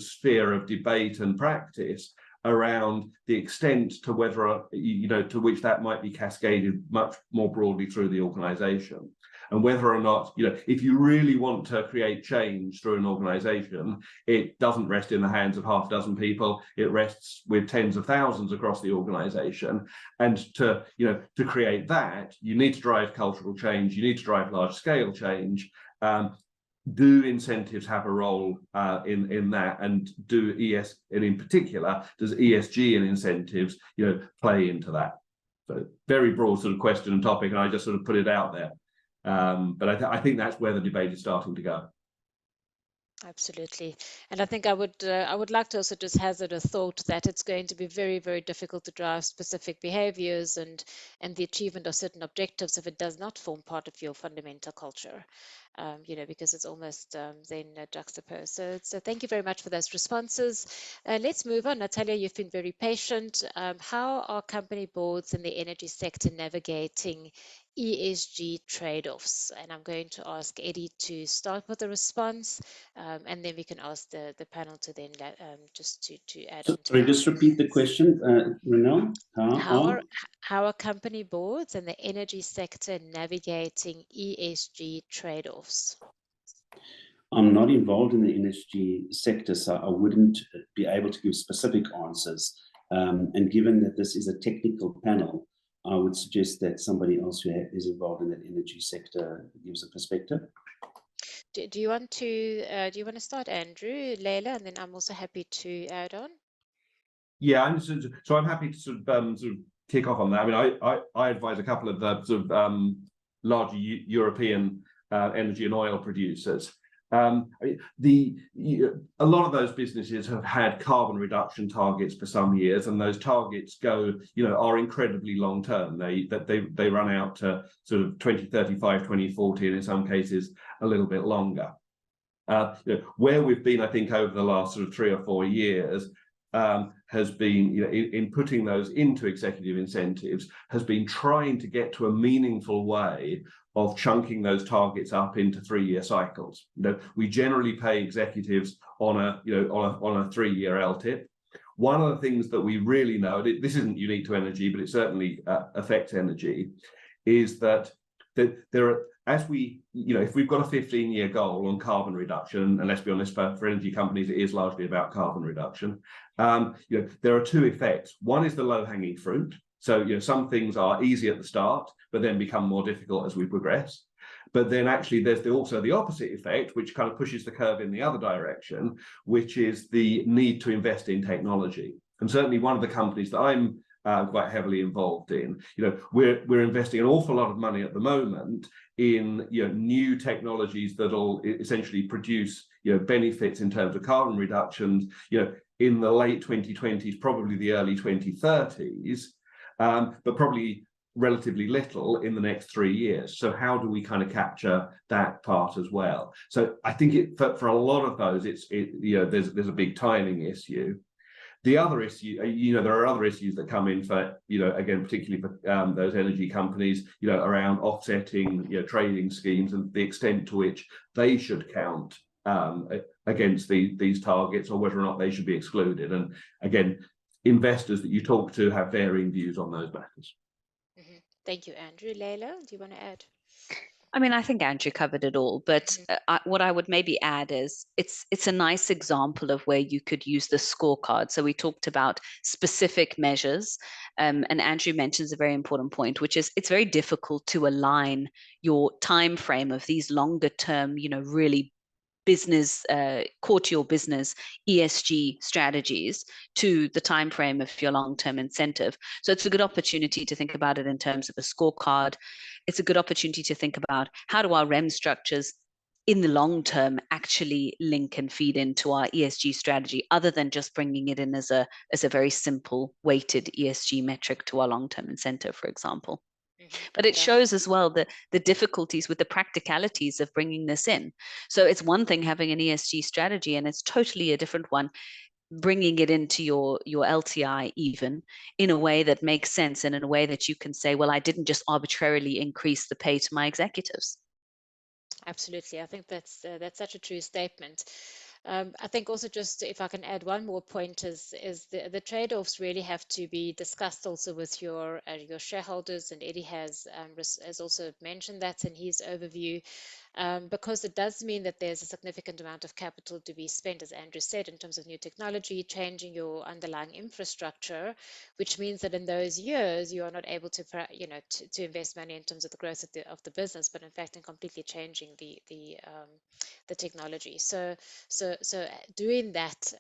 sphere of debate and practice around the extent to whether, to which that might be cascaded much more broadly through the organization. And whether or not, if you really want to create change through an organization, it doesn't rest in the hands of half a dozen people, it rests with tens of thousands across the organization. And to create that, you need to drive cultural change, you need to drive large scale change. Do incentives have a role in that, and and in particular, does ESG and incentives play into that? So very broad sort of question and topic, and I just sort of put it out there. But I think that's where the debate is starting to go. Absolutely. And I think I would like to also just hazard a thought that it's going to be very, very difficult to drive specific behaviors and the achievement of certain objectives if it does not form part of your fundamental culture, because it's almost then juxtaposed. So thank you very much for those responses. Let's move on. Natalia, you've been very patient. How are company boards in the energy sector navigating ESG trade-offs? And I'm going to ask Eddie to start with a response, and then we can ask the panel to then just to add on to Sorry, that. just repeat the question, Renelle. How are company boards and the energy sector navigating ESG trade-offs? I'm not involved in the ESG sector, so I wouldn't be able to give specific answers. And given that this is a technical panel, I would suggest that somebody else who is involved in the energy sector gives a perspective. Do you want to start, Andrew, Leila, and then I'm also happy to add on. Yeah, so I'm happy to sort of kick off on that. I mean, I advise a couple of the sort of larger European energy and oil producers. A lot of those businesses have had carbon reduction targets for some years, and those targets are incredibly long term. They run out to sort of 2035, 2040, and in some cases a little bit longer. Where we've been, I think, over the last sort of 3 or 4 years has been, in putting those into executive incentives, has been trying to get to a meaningful way of chunking those targets up into 3-year cycles. We generally pay executives on a 3-year LTIP. One of the things that we really know, this isn't unique to energy, but it certainly affects energy, is that there are, if we've got a 15-year goal on carbon reduction, and let's be honest, for energy companies, it is largely about carbon reduction. There are 2 effects. One is the low-hanging fruit. So, some things are easy at the start, but then become more difficult as we progress. But then actually there's also the opposite effect, which kind of pushes the curve in the other direction, which is the need to invest in technology. And certainly one of the companies that I'm quite heavily involved in, we're investing an awful lot of money at the moment in new technologies that'll essentially produce benefits in terms of carbon reductions in the late 2020s, probably the early 2030s. But probably relatively little in the next 3 years. So how do we kind of capture that part as well? So I think for a lot of those, there's a big timing issue. The other issue, there are other issues that come in for, again, particularly for those energy companies, around offsetting, trading schemes and the extent to which they should count against these targets, or whether or not they should be excluded. And again, investors that you talk to have varying views on those matters. Mm-hmm. Thank you, Andrew. Leila, do you want to add? I mean, I think Andrew covered it all, but what I would maybe add is it's a nice example of where you could use the scorecard. So we talked about specific measures, and Andrew mentions a very important point, which is it's very difficult to align your time frame of these longer term, really business, core to your business ESG strategies to the time frame of your long-term incentive. So it's a good opportunity to think about it in terms of a scorecard. It's a good opportunity to think about how do our REM structures in the long term actually link and feed into our ESG strategy, other than just bringing it in as a very simple weighted ESG metric to our long-term incentive, for example. But it shows as well the difficulties with the practicalities of bringing this in. So it's one thing having an ESG strategy, and it's totally a different one bringing it into your LTI even in a way that makes sense, and in a way that you can say, well, I didn't just arbitrarily increase the pay to my executives. Absolutely. I think that's such a true statement. I think also, just if I can add one more point, is the trade-offs really have to be discussed also with your shareholders, and Eddie has also mentioned that in his overview, because it does mean that there's a significant amount of capital to be spent, as Andrew said, in terms of new technology, changing your underlying infrastructure, which means that in those years you are not able to invest money in terms of the growth of the business, but in fact in completely changing the technology. So doing that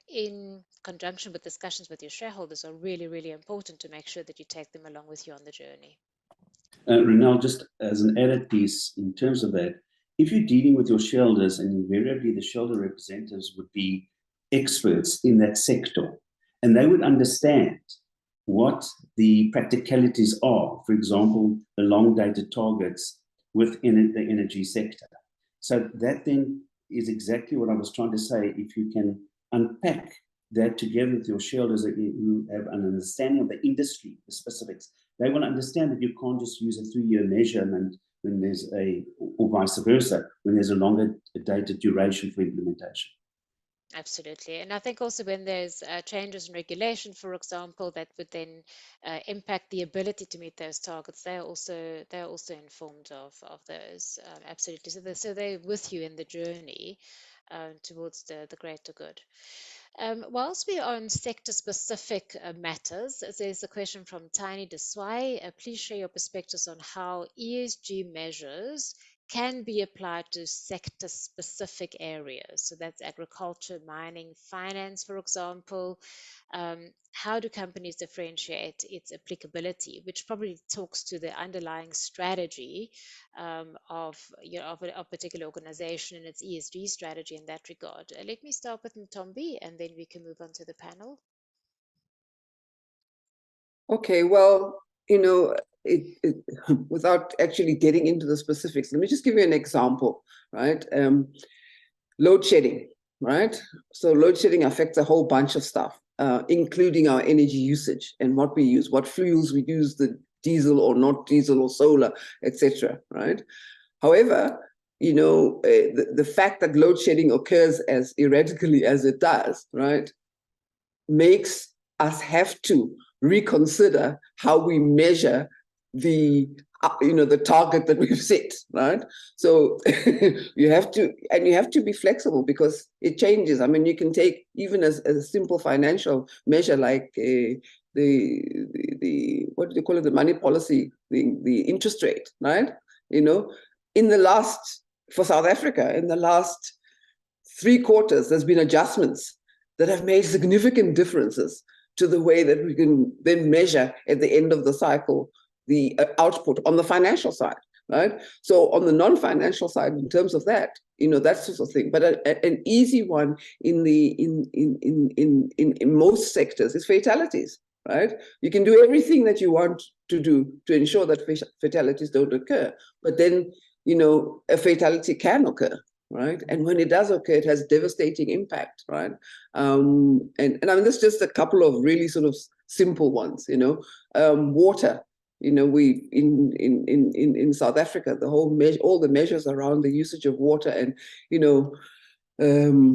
in conjunction with discussions with your shareholders are really, really important to make sure that you take them along with you on the journey. Ronelle, just as an added piece in terms of that, if you're dealing with your shareholders, and invariably the shareholder representatives would be experts in that sector, and they would understand what the practicalities are, for example, the long-dated targets within the energy sector. So that then is exactly what I was trying to say. If you can unpack that together with your shareholders who have an understanding of the industry, the specifics, they will understand that you can't just use a 3-year measurement when there's or vice versa, when there's a longer dated duration for implementation. Absolutely. And I think also when there's changes in regulation, for example, that would then impact the ability to meet those targets, they're also informed of those. Absolutely. So they're with you in the journey towards the greater good. Whilst we are on sector-specific matters, there's a question from Tiny Deswai. Please share your perspectives on how ESG measures can be applied to sector-specific areas. So that's agriculture, mining, finance, for example. How do companies differentiate its applicability, which probably talks to the underlying strategy of a particular organization and its ESG strategy in that regard. Let me start with Ntombi, and then we can move on to the panel. Okay, well, without actually getting into the specifics, let me just give you an example, right? Load shedding, right? So load shedding affects a whole bunch of stuff, including our energy usage and what we use, what fuels we use, the diesel or not diesel or solar, etc., right? However, the fact that load shedding occurs as erratically as it does, right, makes us have to reconsider how we measure the target that we've set, right? So you have to be flexible because it changes. I mean, you can take even as a simple financial measure like the what do you call it, the money policy, the interest rate, right? For South Africa, in the last 3 quarters, there's been adjustments that have made significant differences to the way that we can then measure at the end of the cycle the output on the financial side, right? So on the non-financial side, in terms of that, that sort of thing. But an easy one in most sectors is fatalities, right? You can do everything that you want to do to ensure that fatalities don't occur. But then, you know, a fatality can occur, right? And when it does occur, it has devastating impact, right? And I mean, that's just a couple of really sort of simple ones, you know. Water, you know, we in South Africa, the whole all the measures around the usage of water and, you know,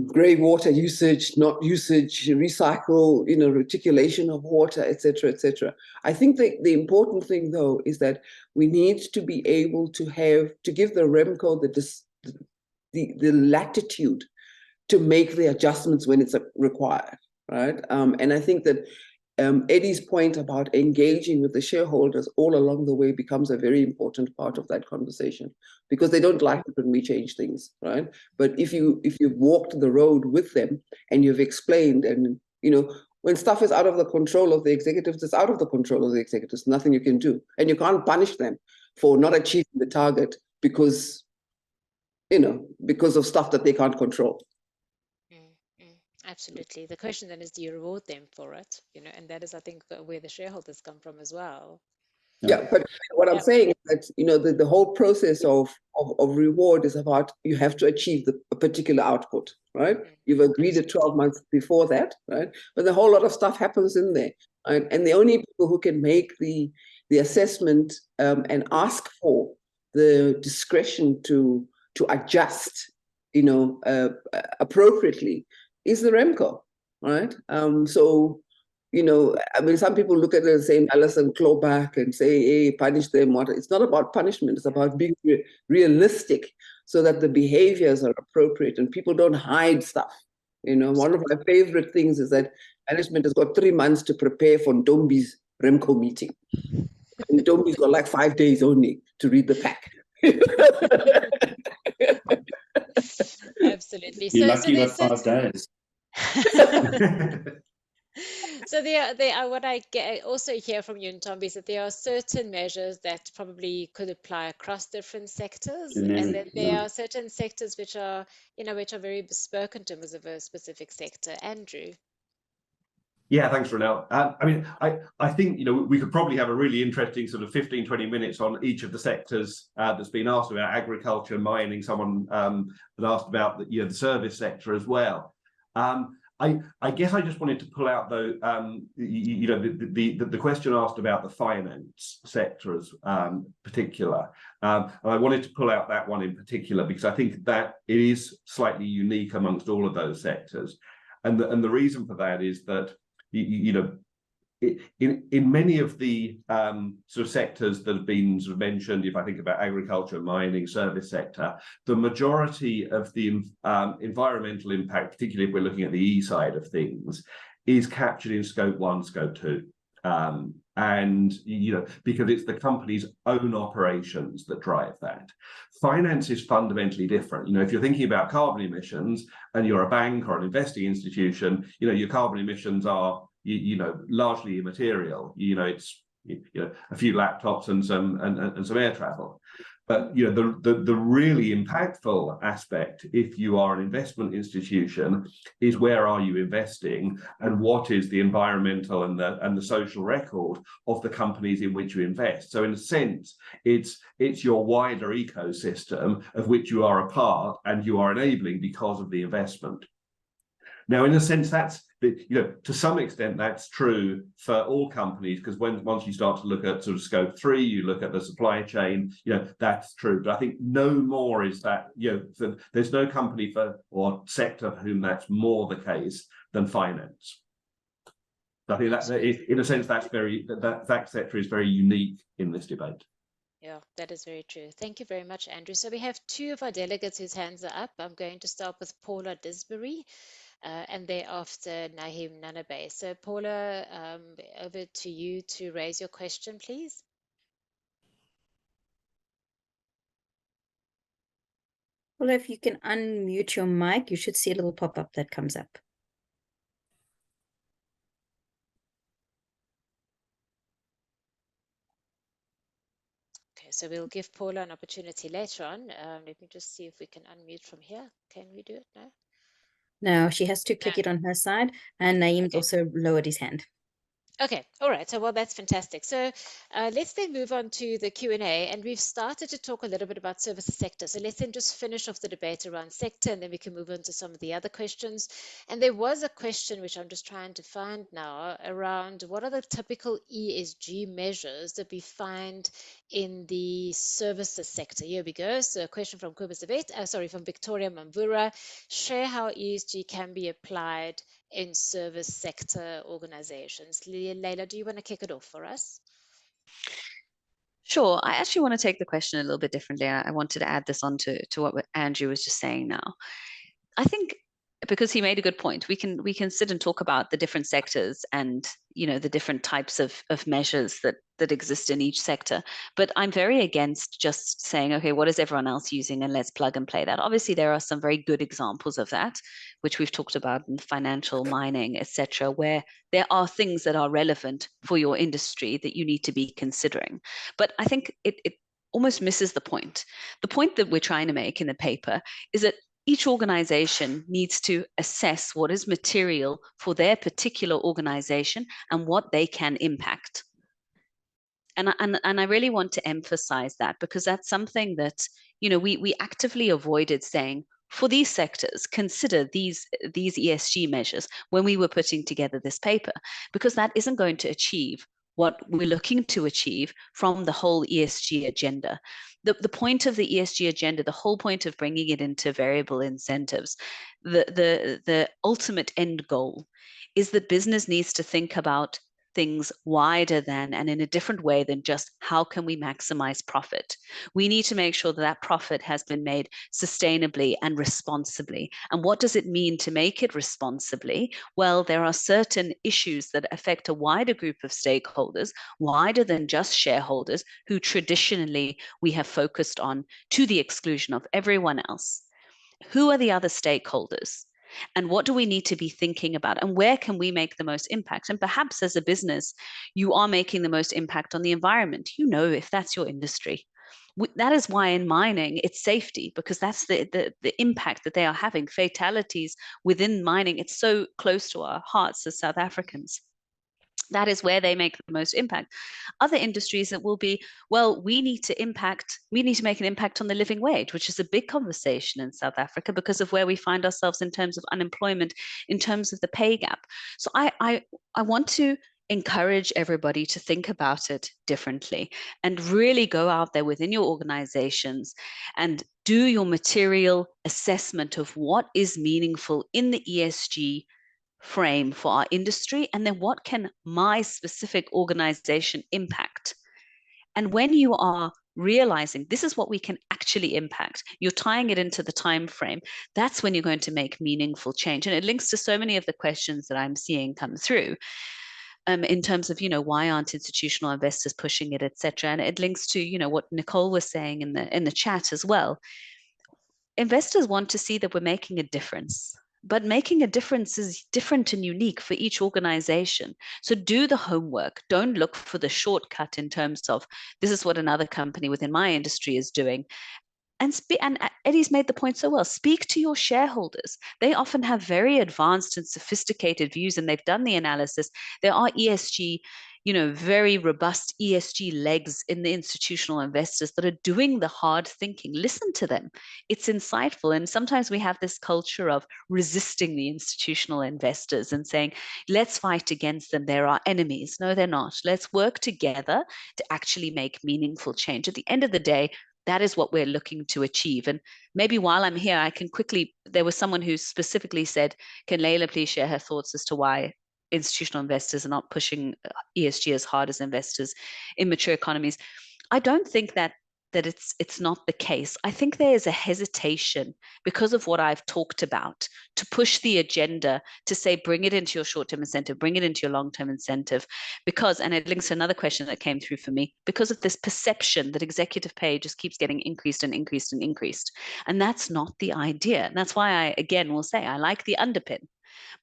grey water usage, not usage, recycle, you know, reticulation of water, etc., etc. I think the important thing, though, is that we need to be able to give the REMCO the latitude to make the adjustments when it's required, right? And I think that Eddie's point about engaging with the shareholders all along the way becomes a very important part of that conversation, because they don't like it when we change things, right? But if you've walked the road with them and you've explained, and you know, when stuff is out of the control of the executives, it's out of the control of the executives. Nothing you can do, and you can't punish them for not achieving the target because, you know, because of stuff that they can't control. Absolutely. The question then is, do you reward them for it? You know, and that is, I think, where the shareholders come from as well. Yeah, but what I'm saying is that, you know, the whole process of reward is about, you have to achieve a particular output, right? You've agreed it 12 months before that, right? But a whole lot of stuff happens in there, right? And the only people who can make the assessment and ask for the discretion to adjust, you know, appropriately is the REMCO, right? So, you know, I mean, some people look at it and say, Alison, claw back and say, hey, punish them. It's not about punishment. It's about being realistic so that the behaviors are appropriate and people don't hide stuff. You know, one of my favorite things is that management has got 3 months to prepare for Ndombi's REMCO meeting. And Ndombi's got like 5 days only to read the pack. Absolutely. You're lucky with 5 days. So what I also hear from you, Ntombi, is that there are certain measures that probably could apply across different sectors, and then there are certain sectors which are, you know, which are very bespoke in terms of a specific sector. Andrew. Yeah, thanks, Ronelle. I mean, I think, you know, we could probably have a really interesting sort of 15, 20 minutes on each of the sectors that's been asked about: agriculture, mining. Someone that asked about the, you know, the service sector as well. I guess I just wanted to pull out, though, you know, the question asked about the finance sector as particular. And I wanted to pull out that one in particular because I think that it is slightly unique amongst all of those sectors. And the reason for that is that, you know, in many of the sort of sectors that have been sort of mentioned, if I think about agriculture, mining, service sector, the majority of the environmental impact, particularly if we're looking at the E side of things, is captured in scope 1, scope 2. And, you know, because it's the company's own operations that drive that. Finance is fundamentally different. You know, if you're thinking about carbon emissions and you're a bank or an investing institution, you know, your carbon emissions are, you know, largely immaterial. You know, it's, you know, a few laptops and some air travel. But, you know, the really impactful aspect, if you are an investment institution, is where are you investing and what is the environmental and the social record of the companies in which you invest. So in a sense, it's your wider ecosystem of which you are a part and you are enabling because of the investment. Now, in a sense, that's, you know, to some extent, that's true for all companies, because once you start to look at sort of scope 3, you look at the supply chain, you know, that's true. But I think no more is that, you know, there's no company or sector for whom that's more the case than finance. I think that, in a sense, that sector is very unique in this debate. Yeah, that is very true. Thank you very much, Andrew. So we have 2 of our delegates whose hands are up. I'm going to start with Paula Disbury. And thereafter Nahim Nanabe. So Paula, over to you to raise your question, please. Paula, if you can unmute your mic, you should see a little pop-up that comes up. Okay, so we'll give Paula an opportunity later on. Let me just see if we can unmute from here. Can we do it now? No, she has to click it on her side, and Naeem's also lowered his hand. Okay, all right. So, well, that's fantastic. So let's then move on to the Q&A. And we've started to talk a little bit about services sector. So let's then just finish off the debate around sector, and then we can move on to some of the other questions. And there was a question, which I'm just trying to find now, around what are the typical ESG measures that we find in the services sector. Here we go. So a question from from Victoria Mambura. Share how ESG can be applied in service sector organizations. Leila, do you want to kick it off for us? Sure. I actually want to take the question a little bit differently. I wanted to add this on to what Andrew was just saying now. I think because he made a good point, we can sit and talk about the different sectors and, you know, the different types of measures that exist in each sector. But I'm very against just saying, okay, what is everyone else using, and let's plug and play that. Obviously, there are some very good examples of that, which we've talked about in financial, mining, etc., where there are things that are relevant for your industry that you need to be considering. But I think it almost misses the point. The point that we're trying to make in the paper is that each organization needs to assess what is material for their particular organization and what they can impact. And I really want to emphasize that, because that's something that, you know, we actively avoided saying, for these sectors, consider these ESG measures when we were putting together this paper, because that isn't going to achieve what we're looking to achieve from the whole ESG agenda. The point of the ESG agenda, the whole point of bringing it into variable incentives, the ultimate end goal is that business needs to think about things wider than and in a different way than just how can we maximize profit. We need to make sure that that profit has been made sustainably and responsibly. And what does it mean to make it responsibly? Well, there are certain issues that affect a wider group of stakeholders, wider than just shareholders, who traditionally we have focused on to the exclusion of everyone else. Who are the other stakeholders? And what do we need to be thinking about? And where can we make the most impact? And perhaps as a business, you are making the most impact on the environment. You know, if that's your industry. That is why in mining, it's safety, because that's the impact that they are having. Fatalities within mining, it's so close to our hearts as South Africans. That is where they make the most impact. Other industries that will be, well, we need to make an impact on the living wage, which is a big conversation in South Africa because of where we find ourselves in terms of unemployment, in terms of the pay gap. So I want to encourage everybody to think about it differently and really go out there within your organizations and do your material assessment of what is meaningful in the ESG frame for our industry, and then what can my specific organization impact. And when you are realizing this is what we can actually impact, you're tying it into the time frame, that's when you're going to make meaningful change. And it links to so many of the questions that I'm seeing come through in terms of, you know, why aren't institutional investors pushing it, etc. And it links to, you know, what Nicole was saying in the chat as well. Investors want to see that we're making a difference. But making a difference is different and unique for each organization. So do the homework. Don't look for the shortcut in terms of this is what another company within my industry is doing. And Eddie's made the point so well. Speak to your shareholders. They often have very advanced and sophisticated views, and they've done the analysis. There are ESG, you know, very robust ESG legs in the institutional investors that are doing the hard thinking. Listen to them. It's insightful. And sometimes we have this culture of resisting the institutional investors and saying, let's fight against them. They're our enemies. No, they're not. Let's work together to actually make meaningful change. At the end of the day, that is what we're looking to achieve. And maybe while I'm here, I can quickly, there was someone who specifically said, can Leila please share her thoughts as to why institutional investors are not pushing ESG as hard as investors in mature economies? I don't think that it's not the case. I think there is a hesitation because of what I've talked about to push the agenda to say, bring it into your short-term incentive, bring it into your long-term incentive, because, and it links to another question that came through for me, because of this perception that executive pay just keeps getting increased and increased and increased. And that's not the idea. And that's why I, again, will say, I like the underpin.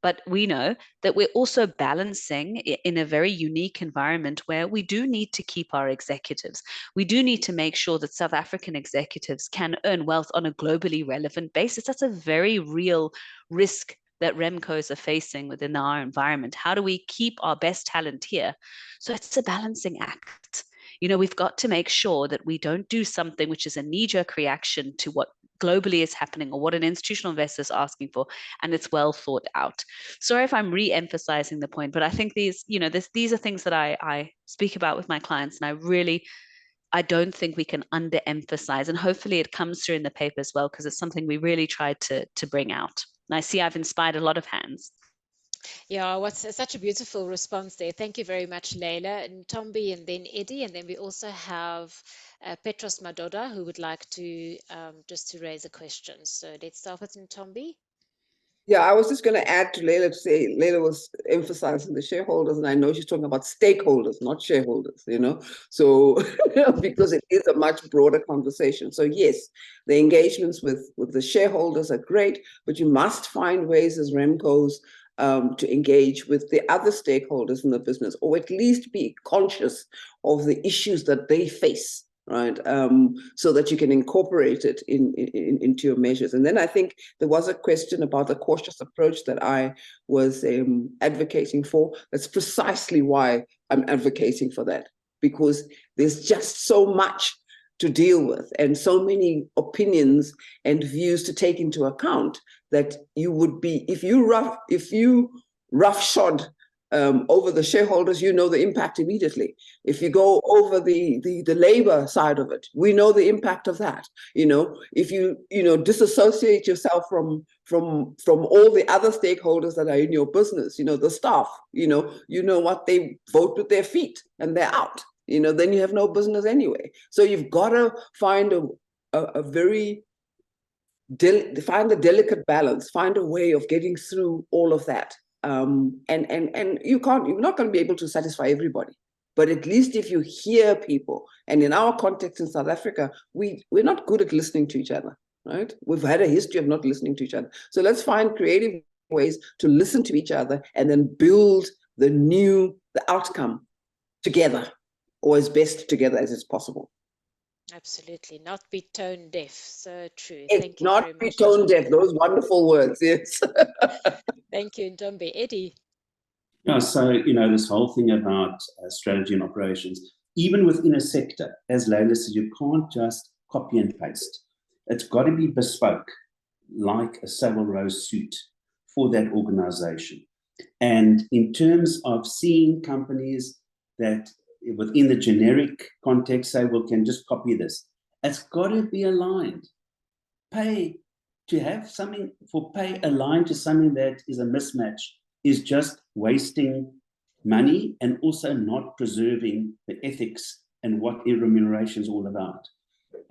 But we know that we're also balancing in a very unique environment where we do need to keep our executives. We do need to make sure that South African executives can earn wealth on a globally relevant basis. That's a very real risk that REMCOs are facing within our environment? How do we keep our best talent here? So it's a balancing act. We've got to make sure that we don't do something which is a knee-jerk reaction to what globally is happening or what an institutional investor is asking for, and it's well thought out. Sorry if I'm re-emphasizing the point, but I think these are things that I speak about with my clients, and I don't think we can underemphasize, and hopefully it comes through in the paper as well, because it's something we really tried to bring out. And I see I've inspired a lot of hands. Yeah, what's such a beautiful response there. Thank you very much, Leila and Tombi, and then Eddie, and then we also have Petros Madoda, who would like to just to raise a question. So let's start with Tombi. Yeah, I was just going to add to Leila to say Leila was emphasizing the shareholders, and I know she's talking about stakeholders, not shareholders, So because it is a much broader conversation. So yes, the engagements with the shareholders are great, but you must find ways as REMCOs to engage with the other stakeholders in the business, or at least be conscious of the issues that they face. Right, so that you can incorporate it into your measures. And then I think there was a question about the cautious approach that I was advocating for. That's precisely why I'm advocating for that, because there's just so much to deal with and so many opinions and views to take into account that you would be, if you roughshod over the shareholders, the impact immediately. If you go over the labor side of it, we know the impact of that. If you disassociate yourself from all the other stakeholders that are in your business, the staff, what, they vote with their feet and they're out. Then you have no business anyway. So you've got to find find the delicate balance, find a way of getting through all of that. And you're not going to be able to satisfy everybody, but at least if you hear people, and in our context in South Africa, we're not good at listening to each other, right? We've had a history of not listening to each other. So let's find creative ways to listen to each other and then build the outcome together, or as best together as is possible. Absolutely, not be tone deaf. So true. Thank you very much. Not be tone deaf. Those wonderful words. Yes. Thank you, Ntombi. Eddie. Yeah, so this whole thing about strategy and operations, even within a sector, as Leila said, you can't just copy and paste. It's got to be bespoke, like a Savile Row suit for that organization. And in terms of seeing companies that within the generic context say, well, can just copy this. It's got to be aligned. To have something for pay aligned to something that is a mismatch is just wasting money and also not preserving the ethics and what remuneration is all about.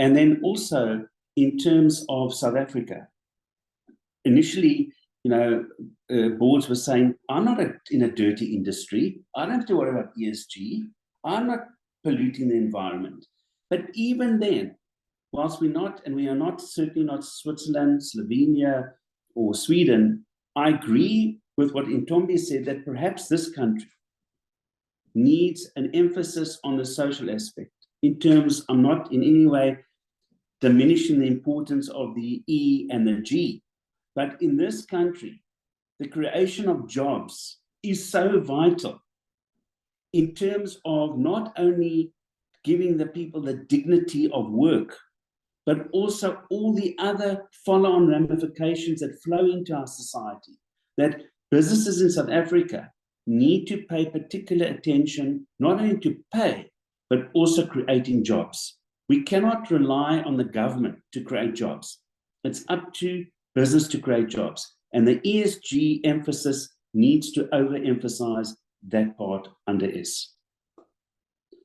And then also in terms of South Africa, initially, boards were saying, I'm not in a dirty industry. I don't have to worry about ESG. I'm not polluting the environment. But even then, whilst we are not, certainly not Switzerland, Slovenia, or Sweden, I agree with what Ntombi said, that perhaps this country needs an emphasis on the social aspect. In terms, I'm not in any way diminishing the importance of the E and the G, but in this country, the creation of jobs is so vital in terms of not only giving the people the dignity of work, but also all the other follow-on ramifications that flow into our society, that businesses in South Africa need to pay particular attention, not only to pay, but also creating jobs. We cannot rely on the government to create jobs. It's up to business to create jobs. And the ESG emphasis needs to overemphasize that part under S.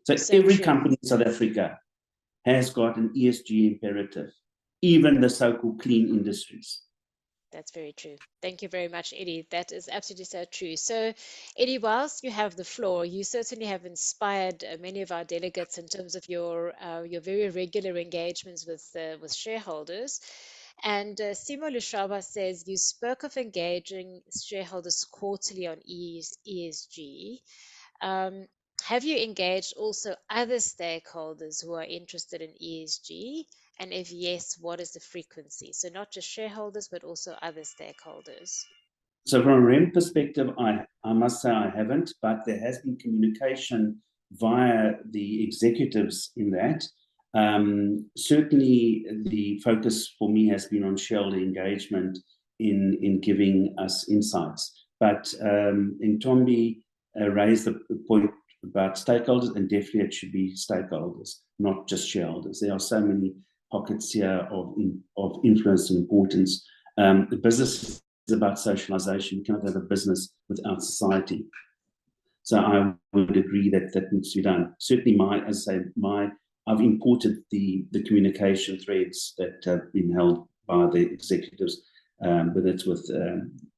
So every company in South Africa has got an ESG imperative, even the so-called clean industries. That's very true. Thank you very much, Eddie. That is absolutely so true. So, Eddie, whilst you have the floor, you certainly have inspired many of our delegates in terms of your very regular engagements with shareholders. And Simo Lushaba says, you spoke of engaging shareholders quarterly on ESG. Have you engaged also other stakeholders who are interested in ESG? And if yes, what is the frequency? So not just shareholders, but also other stakeholders. So from a REM perspective, I must say I haven't, but there has been communication via the executives in that. Certainly the focus for me has been on shareholder engagement in giving us insights. But Ntombi raised the point about stakeholders, and definitely it should be stakeholders, not just shareholders. There are so many pockets here of influence and importance. The business is about socialization. You cannot have a business without society. So I would agree that that needs to be done. Certainly I've imported the communication threads that have been held by the executives, whether it's with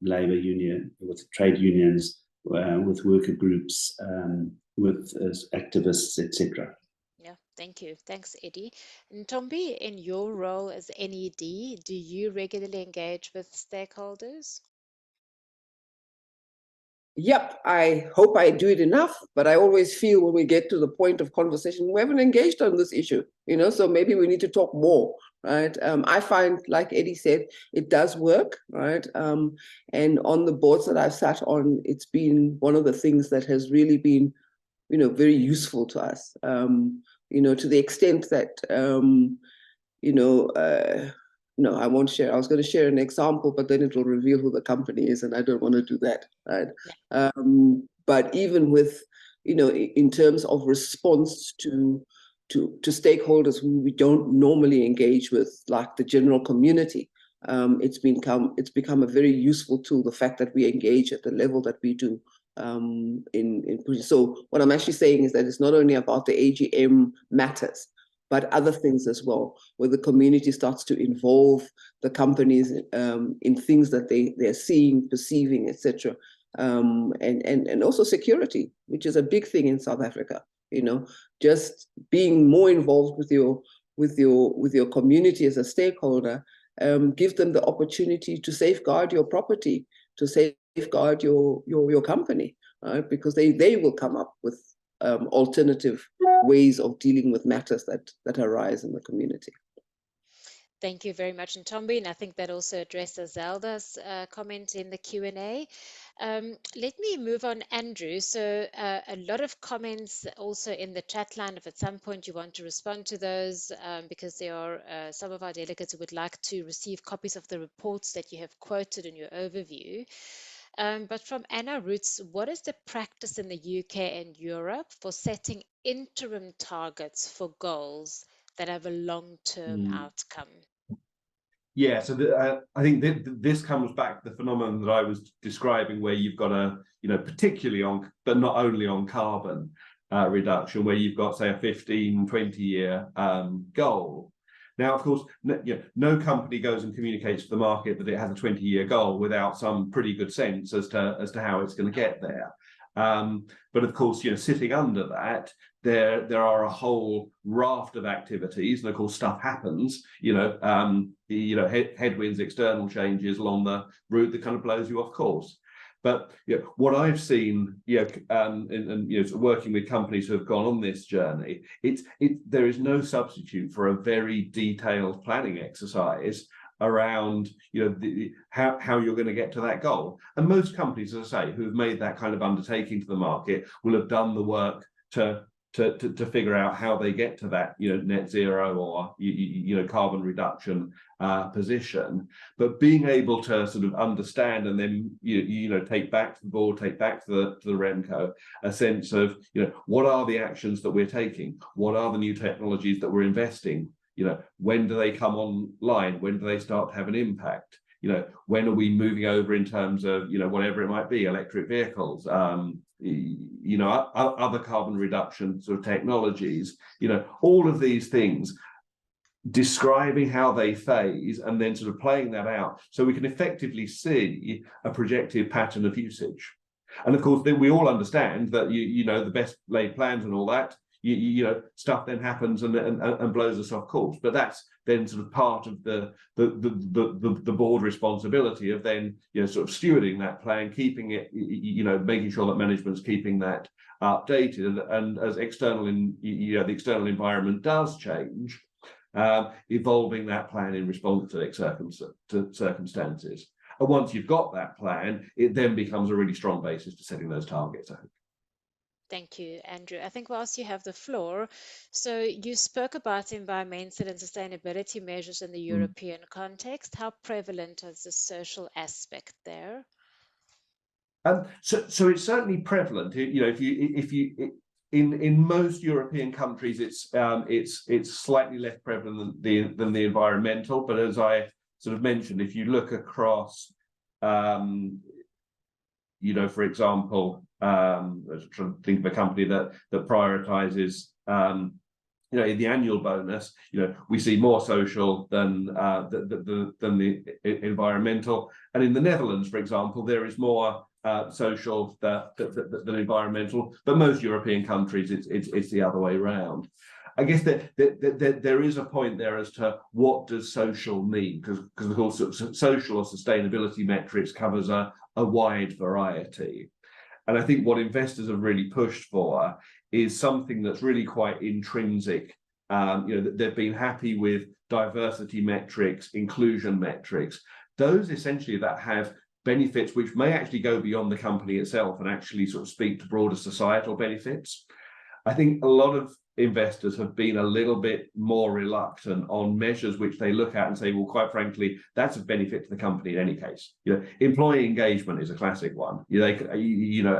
labor union, with trade unions, with worker groups, with activists, etc. Yeah, thank you. Thanks, Eddie. Ntombi, in your role as NED, do you regularly engage with stakeholders? Yep, I hope I do it enough, but I always feel when we get to the point of conversation, we haven't engaged on this issue, so maybe we need to talk more, right? I find, like Eddie said, it does work, right? And on the boards that I've sat on, it's been one of the things that has really been, very useful to us, to the extent that, no, I won't share. I was going to share an example, but then it will reveal who the company is, and I don't want to do that, right? Yeah. But even with, in terms of response to stakeholders who we don't normally engage with, like the general community, it's become a very useful tool. The fact that we engage at the level that we do. So what I'm actually saying is that it's not only about the AGM matters, but other things as well, where the community starts to involve the companies in things that they're seeing, perceiving, etc. And also security, which is a big thing in South Africa. Just being more involved with your community as a stakeholder, give them the opportunity to safeguard your property, to safeguard your company, right? Because they will come up with alternative ways of dealing with matters that arise in the community. Thank you very much, Ntombi, and I think that also addresses Zelda's comment in the Q&A. Let me move on, Andrew. So a lot of comments also in the chat line. If at some point you want to respond to those, because there are some of our delegates who would like to receive copies of the reports that you have quoted in your overview. But from Anna Roots, what is the practice in the UK and Europe for setting interim targets for goals that have a long-term outcome? Yeah, so I think this comes back to the phenomenon that I was describing, where you've got particularly on, but not only on carbon reduction, where you've got, say, a 15, 20-year goal. Now, of course, no company goes and communicates to the market that it has a 20-year goal without some pretty good sense as to how it's going to get there. But of course, sitting under that, there are a whole raft of activities, and of course, stuff happens. Headwinds, external changes along the route that kind of blows you off course. But what I've seen, and working with companies who have gone on this journey, there is no substitute for a very detailed planning exercise around how you're going to get to that goal. And most companies, as I say, who have made that kind of undertaking to the market will have done the work to figure out how they get to that net zero or carbon reduction position. But being able to sort of understand and then take back to the board, take back to the REMCO a sense of what are the actions that we're taking, what are the new technologies that we're investing, when do they come online, when do they start to have an impact, when are we moving over in terms of whatever it might be, electric vehicles, other carbon reduction sort of technologies, all of these things, describing how they phase and then sort of playing that out so we can effectively see a projected pattern of usage. And of course, then we all understand that the best laid plans and all that, stuff then happens and blows us off course. But that's then sort of part of the board responsibility of then sort of stewarding that plan, keeping it, making sure that management's keeping that updated, and as the external environment does change, evolving that plan in response to circumstances. And once you've got that plan, it then becomes a really strong basis for setting those targets, I think. Thank you, Andrew. I think whilst you have the floor, so you spoke about environmental and sustainability measures in the European context. How prevalent is the social aspect there? So it's certainly prevalent. You know, in most European countries, it's slightly less prevalent than the environmental. But as I sort of mentioned, if you look across, you know, for example, I'm trying to think of a company that prioritizes, you know, in the annual bonus, you know, we see more social than the environmental. And in the Netherlands, for example, there is more social than environmental. But most European countries, it's the other way around. I guess that there is a point there as to what does social mean, because of course social or sustainability metrics covers a wide variety. And I think what investors have really pushed for is something that's really quite intrinsic. You know, they've been happy with diversity metrics, inclusion metrics, those essentially that have benefits which may actually go beyond the company itself and actually sort of speak to broader societal benefits. I think a lot of investors have been a little bit more reluctant on measures which they look at and say, well, quite frankly, that's a benefit to the company in any case. You know, employee engagement is a classic one. You know,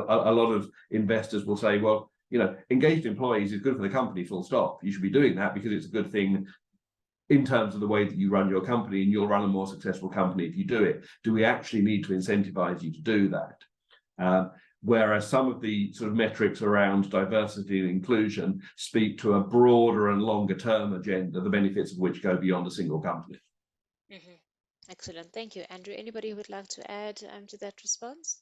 a lot of investors will say, well, you know, engaged employees is good for the company, full stop. You should be doing that because it's a good thing in terms of the way that you run your company, and you'll run a more successful company if you do it. Do we actually need to incentivize you to do that? Whereas some of the sort of metrics around diversity and inclusion speak to a broader and longer term agenda, the benefits of which go beyond a single company. Mm-hmm. Excellent. Thank you, Andrew. Anybody who would like to add to that response?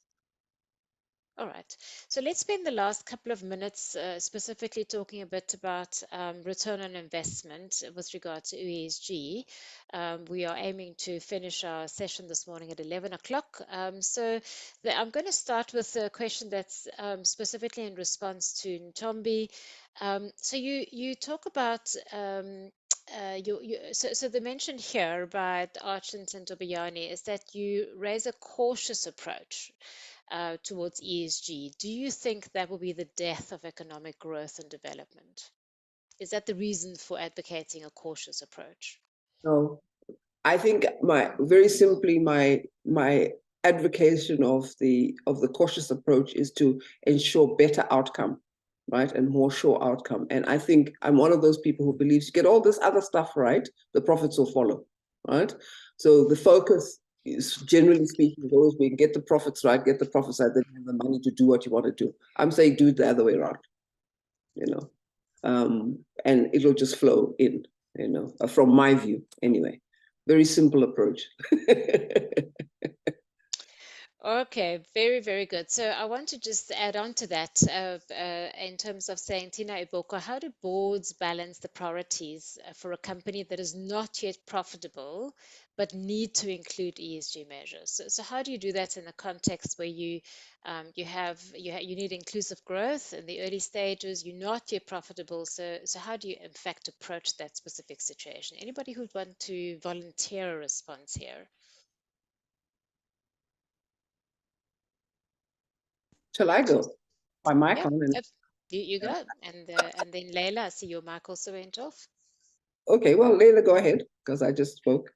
All right. So let's spend the last couple of minutes specifically talking a bit about return on investment with regard to ESG. We are aiming to finish our session this morning at 11 o'clock. So I'm going to start with a question that's specifically in response to Ntombi. So you talk about so the mention here by Archant and Tobayani is that you raise a cautious approach towards ESG. Do you think that will be the death of economic growth and development? Is that the reason for advocating a cautious approach? No, I think very simply my advocacy of the cautious approach is to ensure better outcome, right, and more sure outcome. And I think I'm one of those people who believes you get all this other stuff right, the profits will follow, right? So the focus is, generally speaking, has always been get the profits right, then you have the money to do what you want to do. I'm saying do it the other way around, you know, and it'll just flow in, you know, from my view anyway. Very simple approach. Okay, very, very good. So I want to just add on to that in terms of saying, Tina Iboko, how do boards balance the priorities for a company that is not yet profitable but need to include ESG measures? So how do you do that in a context where you need inclusive growth in the early stages, you're not yet profitable? So how do you in fact approach that specific situation? Anybody who'd want to volunteer a response here? Shall I go? My mic on. You go, and then Leila, I see your mic also went off. Okay, well, Leila, go ahead because I just spoke.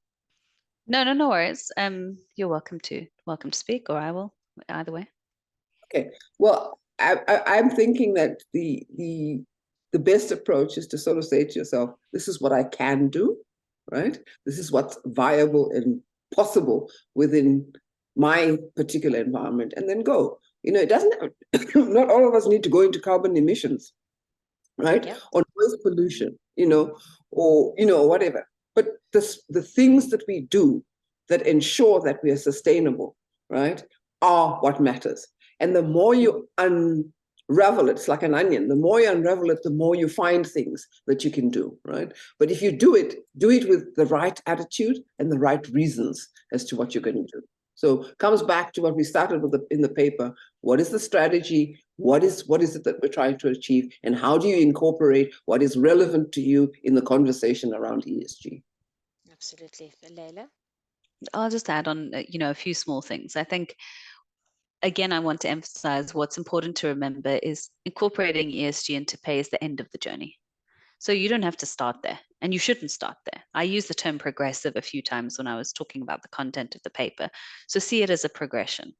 No worries. You're welcome to speak, or I will, either way. Okay. Well, I'm thinking that the best approach is to sort of say to yourself, this is what I can do, right? This is what's viable and possible within my particular environment, and then go. You know, it doesn't, not all of us need to go into carbon emissions, right? Yeah. Or noise pollution, you know, or, you know, whatever. But the things that we do that ensure that we are sustainable, right, are what matters. And the more you unravel it, it's like an onion. The more you unravel it, the more you find things that you can do, right? But if you do it with the right attitude and the right reasons as to what you're going to do. So it comes back to what we started with in the paper. What is the strategy? What is it that we're trying to achieve? And how do you incorporate what is relevant to you in the conversation around ESG? Absolutely. Leila? I'll just add on, a few small things. I think, again, I want to emphasize what's important to remember is incorporating ESG into pay is the end of the journey. So you don't have to start there, and you shouldn't start there. I used the term progressive a few times when I was talking about the content of the paper. So see it as a progression.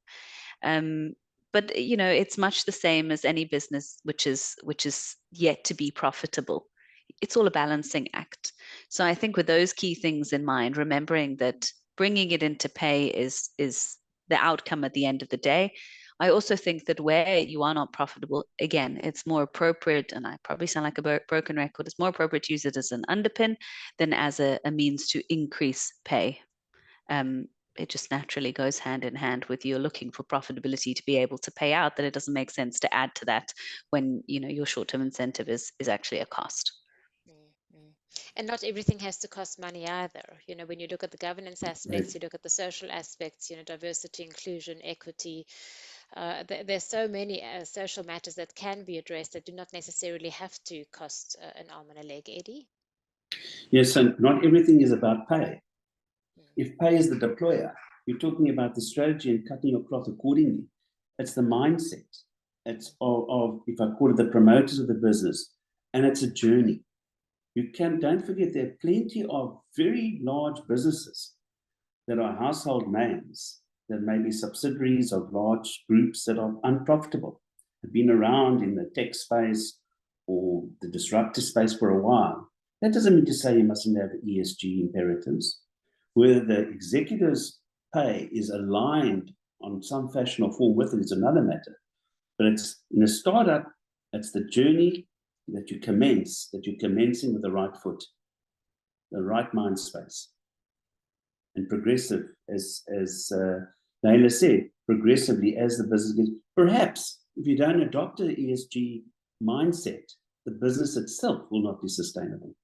But it's much the same as any business which is yet to be profitable. It's all a balancing act. So I think with those key things in mind, remembering that bringing it into pay is the outcome at the end of the day. I also think that where you are not profitable, again, it's more appropriate, and I probably sound like a broken record, it's more appropriate to use it as an underpin than as a means to increase pay. It just naturally goes hand in hand with you looking for profitability to be able to pay out, that it doesn't make sense to add to that when your short-term incentive is actually a cost. And not everything has to cost money either. When you look at the governance aspects, you look at the social aspects, diversity, inclusion, equity. There's so many social matters that can be addressed that do not necessarily have to cost an arm and a leg, Eddie. Yes, and not everything is about pay. If pay is the deployer, you're talking about the strategy and cutting your cloth accordingly. It's the mindset. It's of if I call it the promoters of the business, and it's a journey. Don't forget there are plenty of very large businesses that are household names that may be subsidiaries of large groups that are unprofitable, have been around in the tech space or the disruptive space for a while. That doesn't mean to say you mustn't have ESG imperatives. Whether the executives' pay is aligned on some fashion or form with it is another matter. But it's in a startup, it's the journey that you're commencing with the right foot, the right mind space. And progressive, as Naila said, progressively as the business gets, perhaps if you don't adopt an ESG mindset, the business itself will not be sustainable.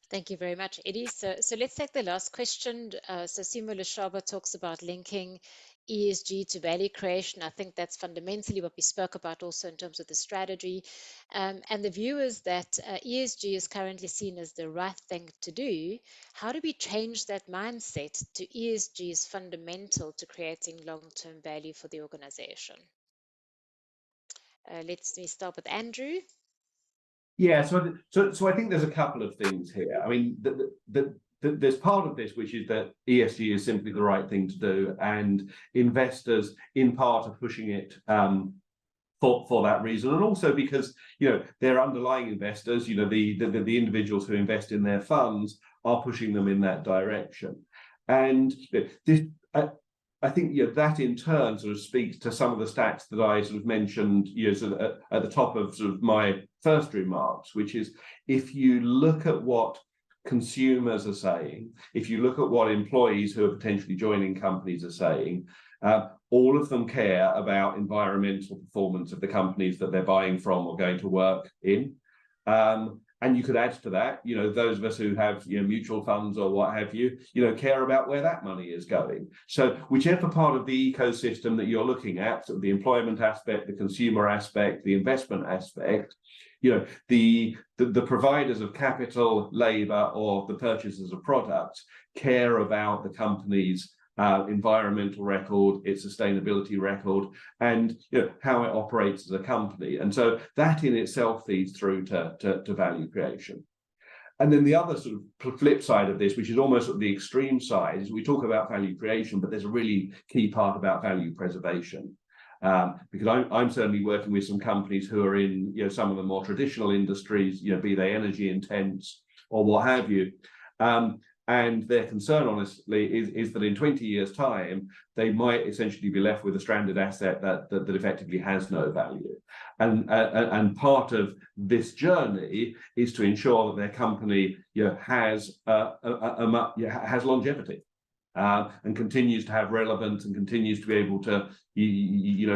Thank you very much, Eddie. So let's take the last question. So Simo Leshaba talks about linking ESG to value creation. I think that's fundamentally what we spoke about also in terms of the strategy. And the view is that ESG is currently seen as the right thing to do. How do we change that mindset to ESG is fundamental to creating long-term value for the organization? Let's start with Andrew. Yeah, so I think there's a couple of things here. I mean, there's part of this, which is that ESG is simply the right thing to do, and investors, in part, are pushing it for that reason, and also because their underlying investors, the individuals who invest in their funds, are pushing them in that direction, and this. I think that in turn sort of speaks to some of the stats that I sort of mentioned sort of at the top of sort of my first remarks, which is if you look at what consumers are saying, if you look at what employees who are potentially joining companies are saying, all of them care about environmental performance of the companies that they're buying from or going to work in. And you could add to that, those of us who have mutual funds or what have you, care about where that money is going. So whichever part of the ecosystem that you're looking at, so the employment aspect, the consumer aspect, the investment aspect, the providers of capital, labor, or the purchasers of products care about the company's environmental record, its sustainability record, and how it operates as a company. And so that in itself feeds through to value creation. And then the other sort of flip side of this, which is almost at the extreme side, is we talk about value creation, but there's a really key part about value preservation. Because I'm certainly working with some companies who are in some of the more traditional industries, be they energy intense or what have you. And their concern, honestly, is that in 20 years' time, they might essentially be left with a stranded asset that effectively has no value. And part of this journey is to ensure that their company has longevity and continues to have relevance and continues to be able to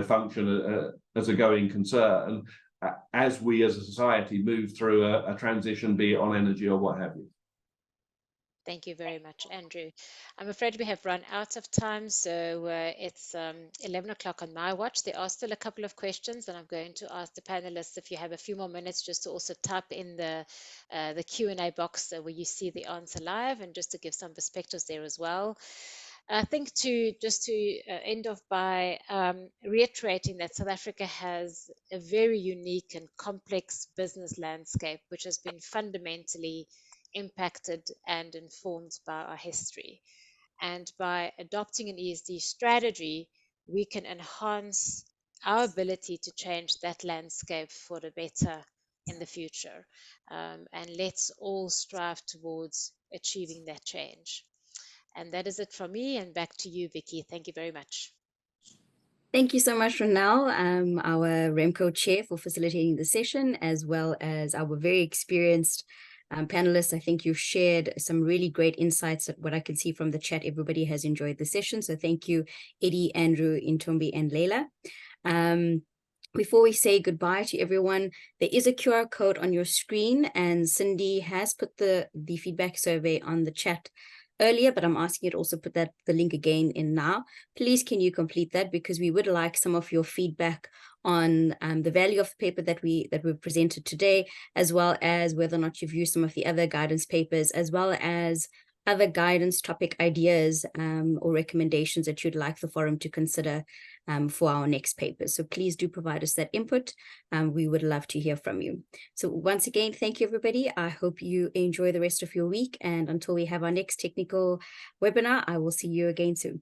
function as a going concern as we as a society move through a transition, be it on energy or what have you. Thank you very much, Andrew. I'm afraid we have run out of time, so it's 11 o'clock on my watch. There are still a couple of questions, and I'm going to ask the panelists if you have a few more minutes just to also type in the Q&A box where you see the answer live, and just to give some perspectives there as well. I think to end off by reiterating that South Africa has a very unique and complex business landscape, which has been fundamentally impacted and informed by our history. And by adopting an ESG strategy, we can enhance our ability to change that landscape for the better in the future. And let's all strive towards achieving that change. And that is it from me, and back to you, Vicky. Thank you very much. Thank you so much, Ronel, our REMCO chair, for facilitating the session, as well as our very experienced panelists. I think you've shared some really great insights. What I can see from the chat, everybody has enjoyed the session. So thank you, Eddie, Andrew, Intombi, and Leila. Before we say goodbye to everyone, there is a QR code on your screen, and Cindy has put the feedback survey on the chat earlier, but I'm asking you to also put the link again in now. Please, can you complete that, because we would like some of your feedback on the value of the paper that we presented today, as well as whether or not you've used some of the other guidance papers, as well as other guidance topic ideas or recommendations that you'd like the forum to consider for our next paper. So please do provide us that input. We would love to hear from you. So once again, thank you, everybody. I hope you enjoy the rest of your week. And until we have our next technical webinar, I will see you again soon.